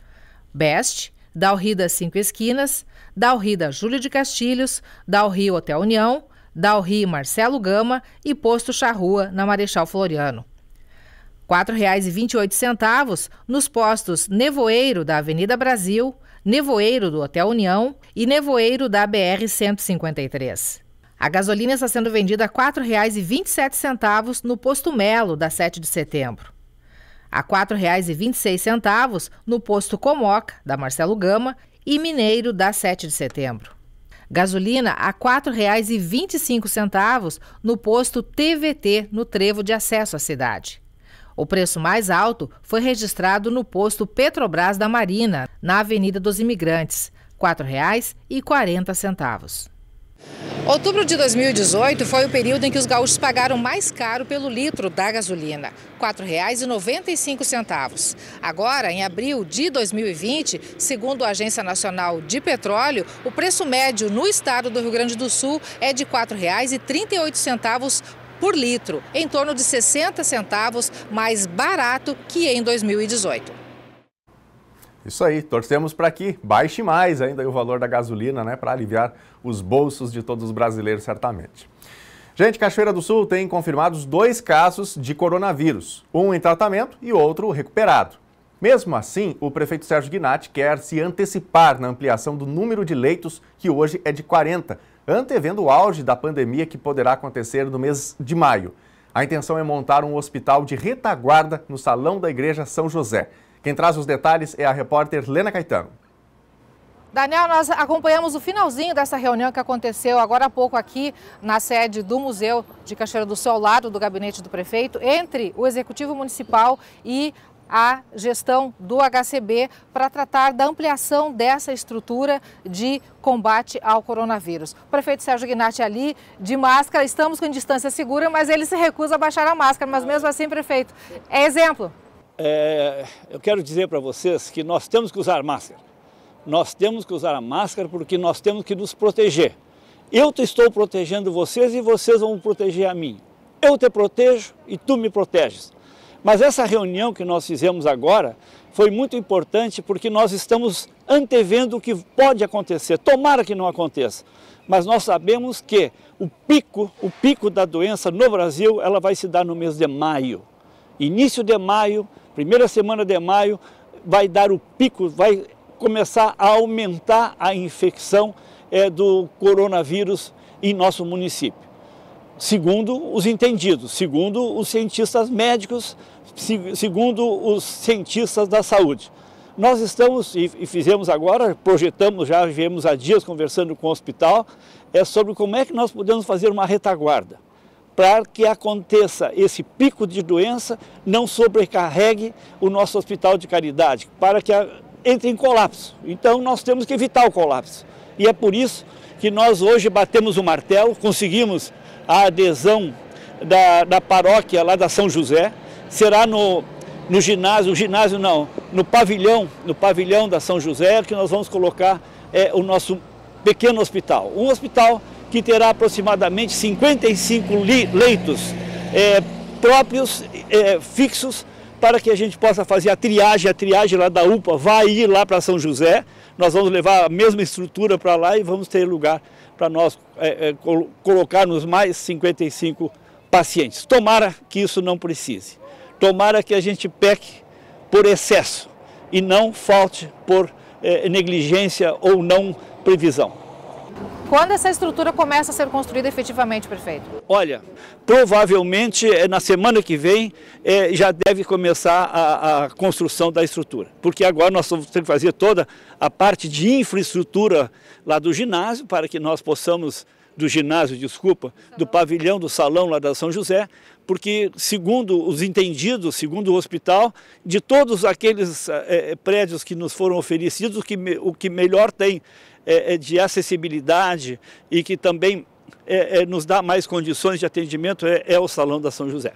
Best, Dalry das 5 Esquinas, Dalry da Júlio de Castilhos, Dalry Hotel União, Dalry Marcelo Gama e Posto Charrua, na Marechal Floriano. R$ 4,28 nos postos Nevoeiro da Avenida Brasil, Nevoeiro do Hotel União e Nevoeiro da BR-153. A gasolina está sendo vendida a R$ 4,27 no Posto Melo, da 7 de setembro. A R$ 4,26 no Posto Comoca, da Marcelo Gama e Mineiro, da 7 de setembro. Gasolina a R$ 4,25 no posto TVT, no trevo de acesso à cidade. O preço mais alto foi registrado no posto Petrobras da Marina, na Avenida dos Imigrantes, R$ 4,40. Outubro de 2018 foi o período em que os gaúchos pagaram mais caro pelo litro da gasolina, R$ 4,95. Agora, em abril de 2020, segundo a Agência Nacional de Petróleo, o preço médio no estado do Rio Grande do Sul é de R$ 4,38 por litro, em torno de 60 centavos mais barato que em 2018.
Isso aí, torcemos para que baixe mais ainda o valor da gasolina, né, para aliviar os bolsos de todos os brasileiros, certamente. Gente, Cachoeira do Sul tem confirmados 2 casos de coronavírus, um em tratamento e outro recuperado. Mesmo assim, o prefeito Sérgio Gnatti quer se antecipar na ampliação do número de leitos, que hoje é de 40, antevendo o auge da pandemia que poderá acontecer no mês de maio. A intenção é montar um hospital de retaguarda no Salão da Igreja São José. Quem traz os detalhes é a repórter Lena Caetano.
Daniel, nós acompanhamos o finalzinho dessa reunião que aconteceu agora há pouco aqui na sede do Museu de Cachoeira do Sul, ao lado do gabinete do prefeito, entre o Executivo Municipal e a gestão do HCB para tratar da ampliação dessa estrutura de combate ao coronavírus. O prefeito Sérgio Gnatti ali de máscara, estamos com distância segura, mas ele se recusa a baixar a máscara, mas mesmo assim, prefeito, é exemplo.
Eu quero dizer para vocês que nós temos que usar máscara. Nós temos que usar a máscara porque nós temos que nos proteger. Eu estou protegendo vocês e vocês vão proteger a mim. Eu te protejo e tu me proteges. Mas essa reunião que nós fizemos agora foi muito importante porque nós estamos antevendo o que pode acontecer. Tomara que não aconteça. Mas nós sabemos que o pico da doença no Brasil, ela vai se dar no mês de maio. Início de maio, primeira semana de maio, vai dar o pico, vai começar a aumentar a infecção do coronavírus em nosso município. Segundo os entendidos, segundo os cientistas médicos, segundo os cientistas da saúde. Nós estamos, e fizemos agora, projetamos, já viemos há dias conversando com o hospital, sobre como é que nós podemos fazer uma retaguarda, para que aconteça esse pico de doença, não sobrecarregue o nosso hospital de caridade, para que entre em colapso. Então nós temos que evitar o colapso. E é por isso que nós hoje batemos o martelo, conseguimos a adesão da paróquia lá da São José, será no pavilhão da São José, que nós vamos colocar o nosso pequeno hospital. Um hospital que terá aproximadamente 55 leitos próprios, fixos, para que a gente possa fazer a triagem lá da UPA vai ir lá para São José, nós vamos levar a mesma estrutura para lá e vamos ter lugar para nós colocarmos mais 55 pacientes. Tomara que isso não precise, tomara que a gente peque por excesso e não falte por negligência ou não previsão.
Quando essa estrutura começa a ser construída efetivamente, prefeito?
Olha, provavelmente na semana que vem já deve começar a construção da estrutura. Porque agora nós vamos ter que fazer toda a parte de infraestrutura lá do ginásio, para que nós possamos, do pavilhão do salão lá da São José, porque segundo os entendidos, segundo o hospital, de todos aqueles prédios que nos foram oferecidos, o que melhor tem de acessibilidade e que também nos dá mais condições de atendimento é o Salão da São José.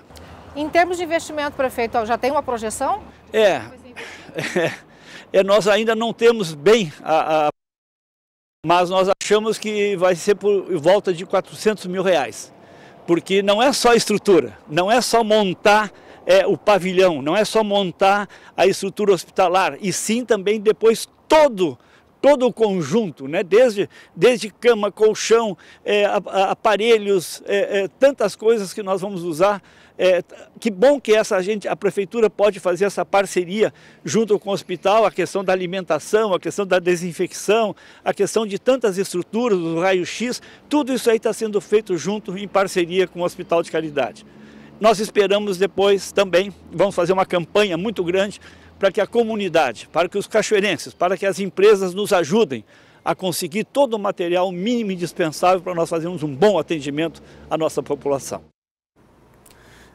Em termos de investimento, prefeito, já tem uma projeção?
Nós ainda não temos bem, mas nós achamos que vai ser por volta de R$400 mil, porque não é só estrutura, não é só montar o pavilhão, não é só montar a estrutura hospitalar, e sim também depois todo o conjunto, né? desde cama, colchão, aparelhos, tantas coisas que nós vamos usar. Que bom que a prefeitura pode fazer essa parceria junto com o hospital, a questão da alimentação, a questão da desinfecção, a questão de tantas estruturas, do raio-x, tudo isso aí está sendo feito junto em parceria com o Hospital de Caridade. Nós esperamos depois também, vamos fazer uma campanha muito grande para que a comunidade, para que os cachoeirenses, para que as empresas nos ajudem a conseguir todo o material mínimo indispensável para nós fazermos um bom atendimento à nossa população.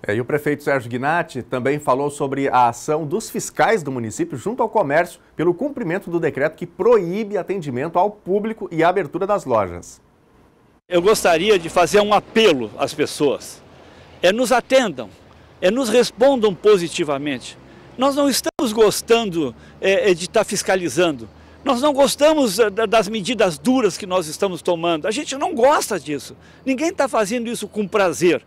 E o prefeito Sérgio Gnatti também falou sobre a ação dos fiscais do município junto ao comércio pelo cumprimento do decreto que proíbe atendimento ao público e a abertura das lojas.
Eu gostaria de fazer um apelo às pessoas. Nos atendam, nos respondam positivamente. Nós não estamos gostando de estar fiscalizando. Nós não gostamos das medidas duras que nós estamos tomando. A gente não gosta disso. Ninguém está fazendo isso com prazer.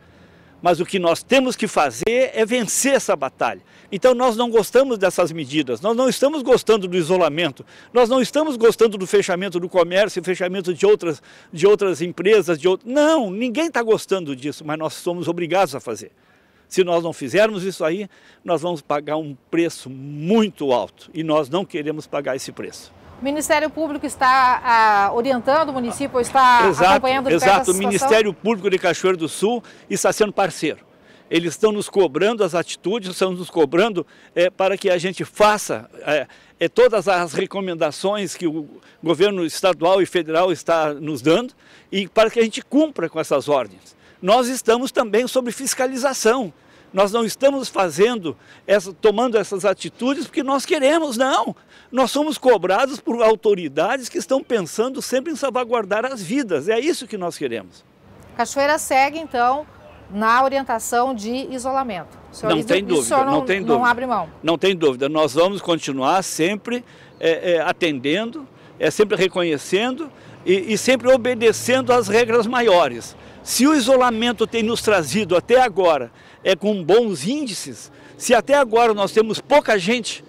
Mas o que nós temos que fazer é vencer essa batalha. Então nós não gostamos dessas medidas, nós não estamos gostando do isolamento, nós não estamos gostando do fechamento do comércio, fechamento de outras empresas, Não, ninguém está gostando disso, mas nós somos obrigados a fazer. Se nós não fizermos isso aí, nós vamos pagar um preço muito alto e nós não queremos pagar esse preço.
O Ministério Público está orientando o município, ou está acompanhando de perto essa situação?
O Ministério Público de Cachoeiro do Sul está sendo parceiro. Eles estão nos cobrando as atitudes, estão nos cobrando para que a gente faça todas as recomendações que o governo estadual e federal está nos dando e para que a gente cumpra com essas ordens. Nós estamos também sob fiscalização. Nós não estamos tomando essas atitudes porque nós queremos, não. Nós somos cobrados por autoridades que estão pensando sempre em salvaguardar as vidas. É isso que nós queremos.
Cachoeira segue, então, na orientação de isolamento.
Não tem dúvida, não tem dúvida.
Não abre mão.
Não tem dúvida. Nós vamos continuar sempre atendendo, sempre reconhecendo e sempre obedecendo às regras maiores. Se o isolamento tem nos trazido até agora com bons índices, se até agora nós temos pouca gente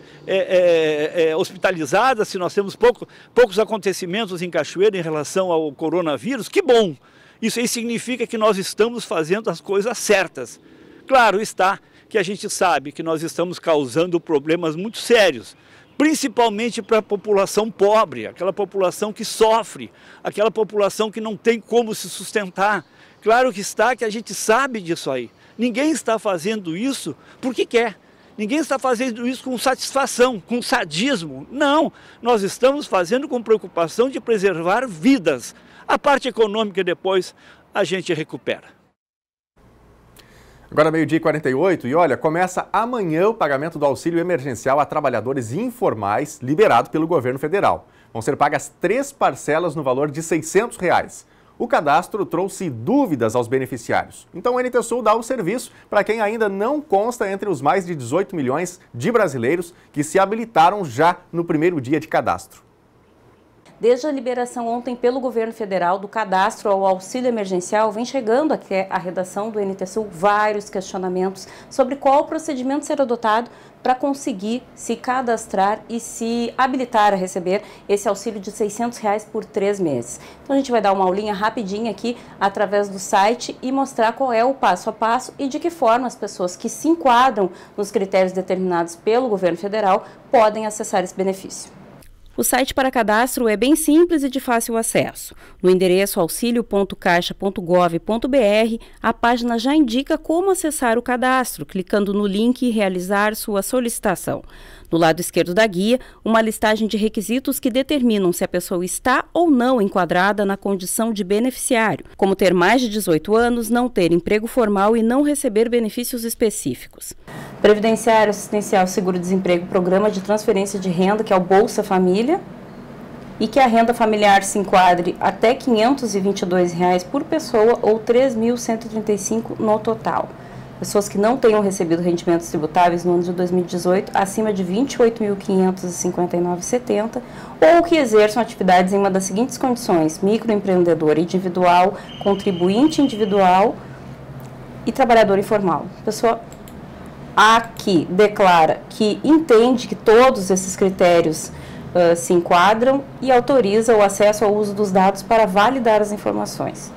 hospitalizada, se nós temos poucos acontecimentos em Cachoeira em relação ao coronavírus, que bom! Isso aí significa que nós estamos fazendo as coisas certas. Claro está que a gente sabe que nós estamos causando problemas muito sérios, principalmente para a população pobre, aquela população que sofre, aquela população que não tem como se sustentar. Claro que está que a gente sabe disso aí. Ninguém está fazendo isso porque quer. Ninguém está fazendo isso com satisfação, com sadismo. Não, nós estamos fazendo com preocupação de preservar vidas. A parte econômica depois a gente recupera.
Agora 12h48 e olha, começa amanhã o pagamento do auxílio emergencial a trabalhadores informais liberado pelo governo federal. Vão ser pagas 3 parcelas no valor de R$ 600. O cadastro trouxe dúvidas aos beneficiários. Então o NT Sul dá o serviço para quem ainda não consta entre os mais de 18 milhões de brasileiros que se habilitaram já no primeiro dia de cadastro.
Desde a liberação ontem pelo governo federal do cadastro ao auxílio emergencial, vem chegando até a redação do NT Sul vários questionamentos sobre qual o procedimento ser adotado para conseguir se cadastrar e se habilitar a receber esse auxílio de R$ 600 por 3 meses. Então a gente vai dar uma aulinha rapidinha aqui através do site e mostrar qual é o passo a passo e de que forma as pessoas que se enquadram nos critérios determinados pelo governo federal podem acessar esse benefício. O site para cadastro é bem simples e de fácil acesso. No endereço auxilio.caixa.gov.br, a página já indica como acessar o cadastro, clicando no link e realizar sua solicitação. No lado esquerdo da guia, uma listagem de requisitos que determinam se a pessoa está ou não enquadrada na condição de beneficiário, como ter mais de 18 anos, não ter emprego formal e não receber benefícios específicos. Previdenciário, assistencial, seguro-desemprego, programa de transferência de renda, que é o Bolsa Família, e que a renda familiar se enquadre até R$ 522 por pessoa ou R$ 3.135 no total. Pessoas que não tenham recebido rendimentos tributáveis no ano de 2018 acima de R$ 28.559,70 ou que exerçam atividades em uma das seguintes condições: microempreendedor individual, contribuinte individual e trabalhador informal. Pessoa aqui declara que entende que todos esses critérios se enquadram e autoriza o acesso ao uso dos dados para validar as informações.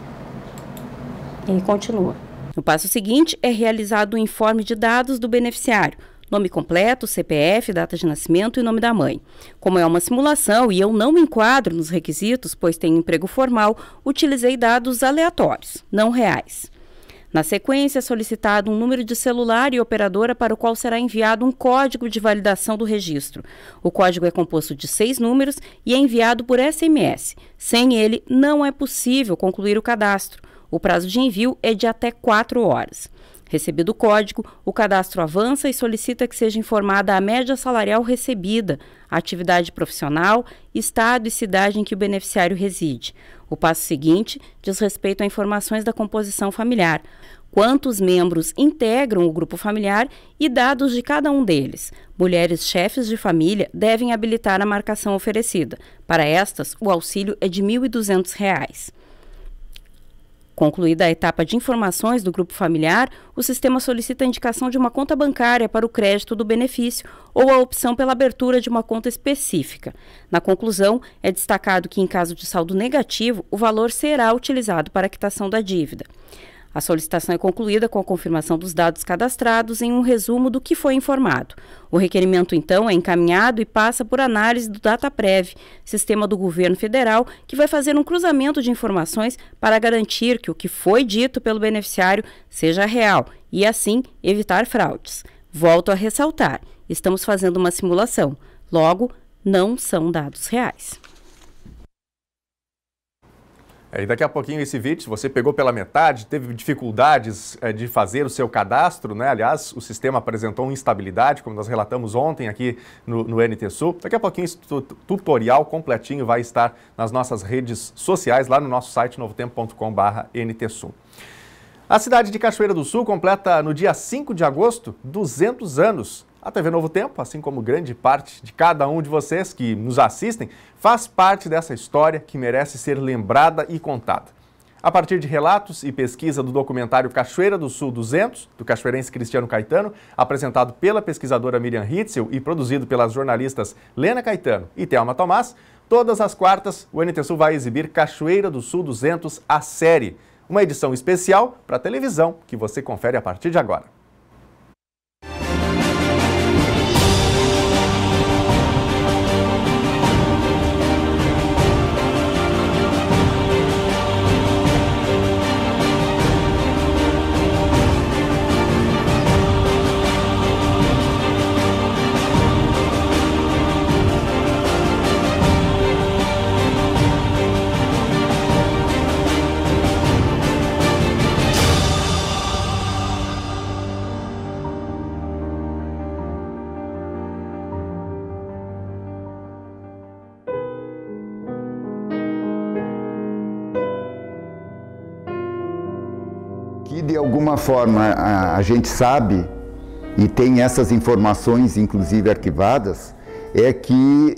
E continua. No passo seguinte, é realizado o informe de dados do beneficiário, nome completo, CPF, data de nascimento e nome da mãe. Como é uma simulação e eu não me enquadro nos requisitos, pois tenho emprego formal, utilizei dados aleatórios, não reais. Na sequência, é solicitado um número de celular e operadora para o qual será enviado um código de validação do registro. O código é composto de 6 números e é enviado por SMS. Sem ele, não é possível concluir o cadastro. O prazo de envio é de até 4 horas. Recebido o código, o cadastro avança e solicita que seja informada a média salarial recebida, a atividade profissional, estado e cidade em que o beneficiário reside. O passo seguinte diz respeito a informações da composição familiar, quantos membros integram o grupo familiar e dados de cada um deles. Mulheres chefes de família devem habilitar a marcação oferecida. Para estas, o auxílio é de R$ 1.200. Concluída a etapa de informações do grupo familiar, o sistema solicita a indicação de uma conta bancária para o crédito do benefício ou a opção pela abertura de uma conta específica. Na conclusão, é destacado que, em caso de saldo negativo, o valor será utilizado para a quitação da dívida. A solicitação é concluída com a confirmação dos dados cadastrados em um resumo do que foi informado. O requerimento, então, é encaminhado e passa por análise do DataPrev, sistema do governo federal, que vai fazer um cruzamento de informações para garantir que o que foi dito pelo beneficiário seja real e, assim, evitar fraudes. Volto a ressaltar, estamos fazendo uma simulação, logo, não são dados reais.
E daqui a pouquinho esse vídeo, se você pegou pela metade, teve dificuldades de fazer o seu cadastro, né? Aliás, o sistema apresentou instabilidade, como nós relatamos ontem aqui no NT Sul. Daqui a pouquinho esse tutorial completinho vai estar nas nossas redes sociais, lá no nosso site novotempo.com/NTSul. A cidade de Cachoeira do Sul completa no dia 5 de agosto 200 anos. A TV Novo Tempo, assim como grande parte de cada um de vocês que nos assistem, faz parte dessa história que merece ser lembrada e contada. A partir de relatos e pesquisa do documentário Cachoeira do Sul 200, do cachoeirense Cristiano Caetano, apresentado pela pesquisadora Miriam Hitzel e produzido pelas jornalistas Lena Caetano e Thelma Tomás, todas as quartas o NT Sul vai exibir Cachoeira do Sul 200, a série, uma edição especial para televisão que você confere a partir de agora.
De alguma forma a gente sabe, e tem essas informações inclusive arquivadas, é que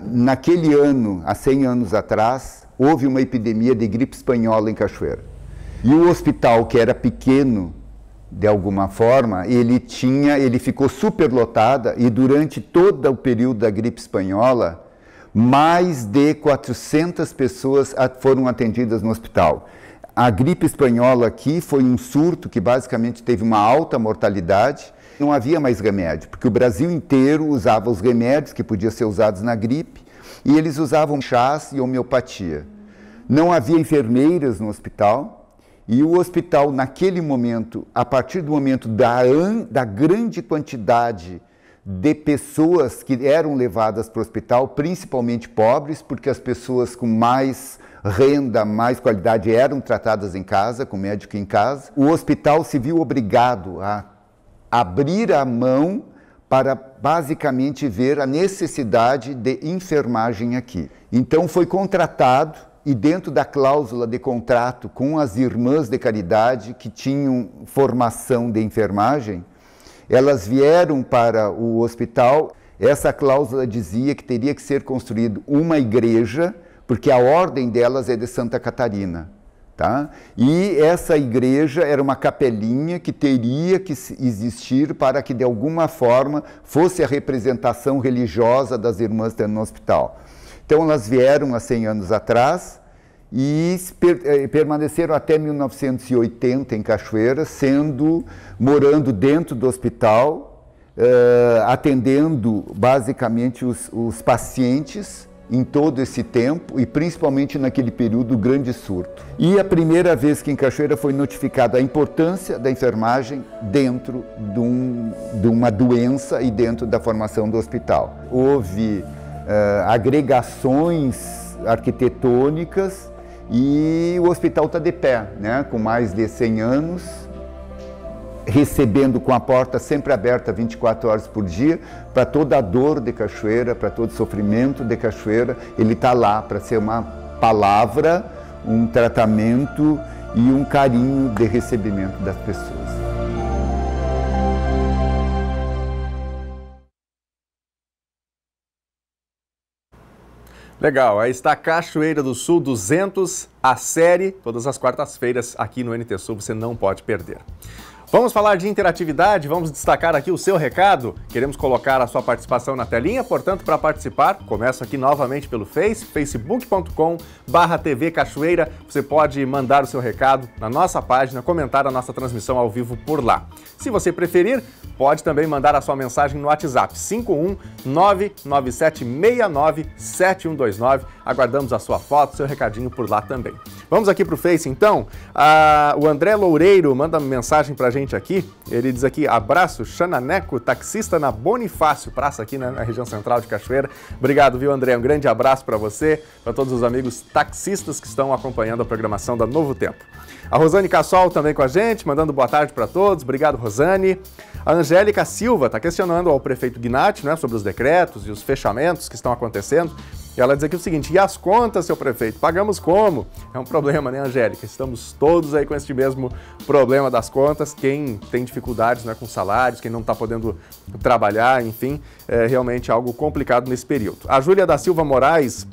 naquele ano, há 100 anos atrás, houve uma epidemia de gripe espanhola em Cachoeira. E o hospital, que era pequeno, de alguma forma, ele ficou superlotado e durante todo o período da gripe espanhola, mais de 400 pessoas foram atendidas no hospital. A gripe espanhola aqui foi um surto que basicamente teve uma alta mortalidade. Não havia mais remédio, porque o Brasil inteiro usava os remédios que podiam ser usados na gripe e eles usavam chás e homeopatia. Não havia enfermeiras no hospital e o hospital, naquele momento, a partir do momento da grande quantidade de pessoas que eram levadas para o hospital, principalmente pobres, porque as pessoas com mais renda, mais qualidade eram tratadas em casa, com médico em casa. O hospital se viu obrigado a abrir a mão para basicamente ver a necessidade de enfermagem aqui. Então foi contratado e dentro da cláusula de contrato com as irmãs de caridade que tinham formação de enfermagem, elas vieram para o hospital. Essa cláusula dizia que teria que ser construído uma igreja, porque a ordem delas é de Santa Catarina, tá? E essa igreja era uma capelinha que teria que existir para que de alguma forma fosse a representação religiosa das irmãs no hospital. Então elas vieram há 100 anos atrás e permaneceram até 1980 em Cachoeira, morando dentro do hospital, atendendo basicamente os pacientes em todo esse tempo e principalmente naquele período do grande surto. E a primeira vez que em Cachoeira foi notificada a importância da enfermagem dentro de uma doença e dentro da formação do hospital. Houve agregações arquitetônicas e o hospital está de pé, né, com mais de 100 anos. recebendo com a porta sempre aberta 24 horas por dia, para toda a dor de cachoeira, para todo sofrimento de cachoeira, ele está lá para ser uma palavra, um tratamento e um carinho de recebimento das pessoas.
Legal, aí está Cachoeira do Sul 200, a série, todas as quartas-feiras aqui no NT Sul, você não pode perder. Vamos falar de interatividade, vamos destacar aqui o seu recado. Queremos colocar a sua participação na telinha, portanto, para participar, começo aqui novamente pelo facebook.com/TV Cachoeira. Você pode mandar o seu recado na nossa página, comentar a nossa transmissão ao vivo por lá. Se você preferir, pode também mandar a sua mensagem no WhatsApp 51997697129. Aguardamos a sua foto, seu recadinho por lá também. Vamos aqui para o Face, então. O André Loureiro manda mensagem para a gente aqui. Ele diz aqui, abraço, Xananeco, taxista na Bonifácio, praça aqui na região central de Cachoeira. Obrigado, viu, André? Um grande abraço para você, para todos os amigos taxistas que estão acompanhando a programação da Novo Tempo. A Rosane Cassol também com a gente, mandando boa tarde para todos. Obrigado, Rosane. A Angélica Silva está questionando ao prefeito Gnatti, né, sobre os decretos e os fechamentos que estão acontecendo. E ela diz aqui o seguinte, e as contas, seu prefeito? Pagamos como? É um problema, né, Angélica? Estamos todos aí com este mesmo problema das contas. Quem tem dificuldades, né, com salários, quem não está podendo trabalhar, enfim, é realmente algo complicado nesse período. A Júlia da Silva Moraes,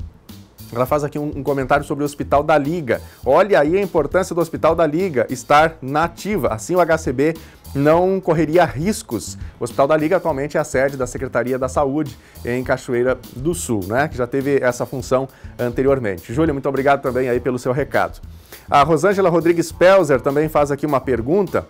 ela faz aqui um comentário sobre o Hospital da Liga. Olha aí a importância do Hospital da Liga estar na ativa. Assim o HCB não correria riscos. O Hospital da Liga atualmente é a sede da Secretaria da Saúde em Cachoeira do Sul, né? Que já teve essa função anteriormente. Júlia, muito obrigado também aí pelo seu recado. A Rosângela Rodrigues Pelzer também faz aqui uma pergunta.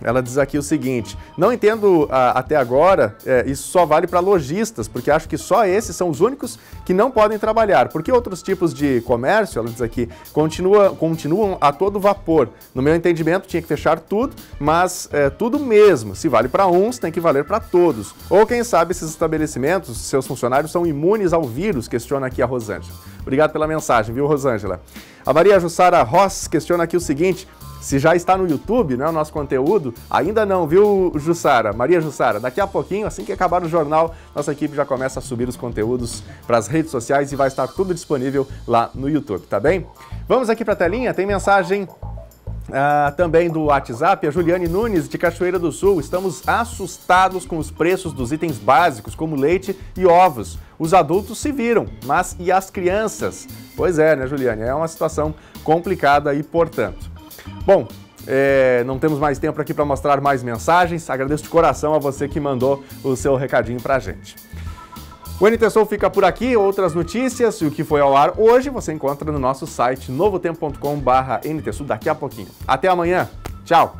Ela diz aqui o seguinte, não entendo até agora, isso só vale para lojistas, porque acho que só esses são os únicos que não podem trabalhar. Porque outros tipos de comércio, ela diz aqui, continuam a todo vapor. No meu entendimento, tinha que fechar tudo, mas tudo mesmo. Se vale para uns, tem que valer para todos. Ou quem sabe esses estabelecimentos, seus funcionários são imunes ao vírus, questiona aqui a Rosângela. Obrigado pela mensagem, viu, Rosângela? A Maria Jussara Ross questiona aqui o seguinte, se já está no YouTube, né, o nosso conteúdo, ainda não, viu, Jussara? Maria Jussara, daqui a pouquinho, assim que acabar o jornal, nossa equipe já começa a subir os conteúdos para as redes sociais e vai estar tudo disponível lá no YouTube, tá bem? Vamos aqui para a telinha, tem mensagem também do WhatsApp, a Juliane Nunes, de Cachoeira do Sul. Estamos assustados com os preços dos itens básicos, como leite e ovos. Os adultos se viram, mas e as crianças? Pois é, né, Juliane? É uma situação complicada e, portanto... Bom, não temos mais tempo aqui para mostrar mais mensagens. Agradeço de coração a você que mandou o seu recadinho para a gente. O NT Sul fica por aqui. Outras notícias e o que foi ao ar hoje você encontra no nosso site novotempo.com/NT Sul daqui a pouquinho. Até amanhã. Tchau!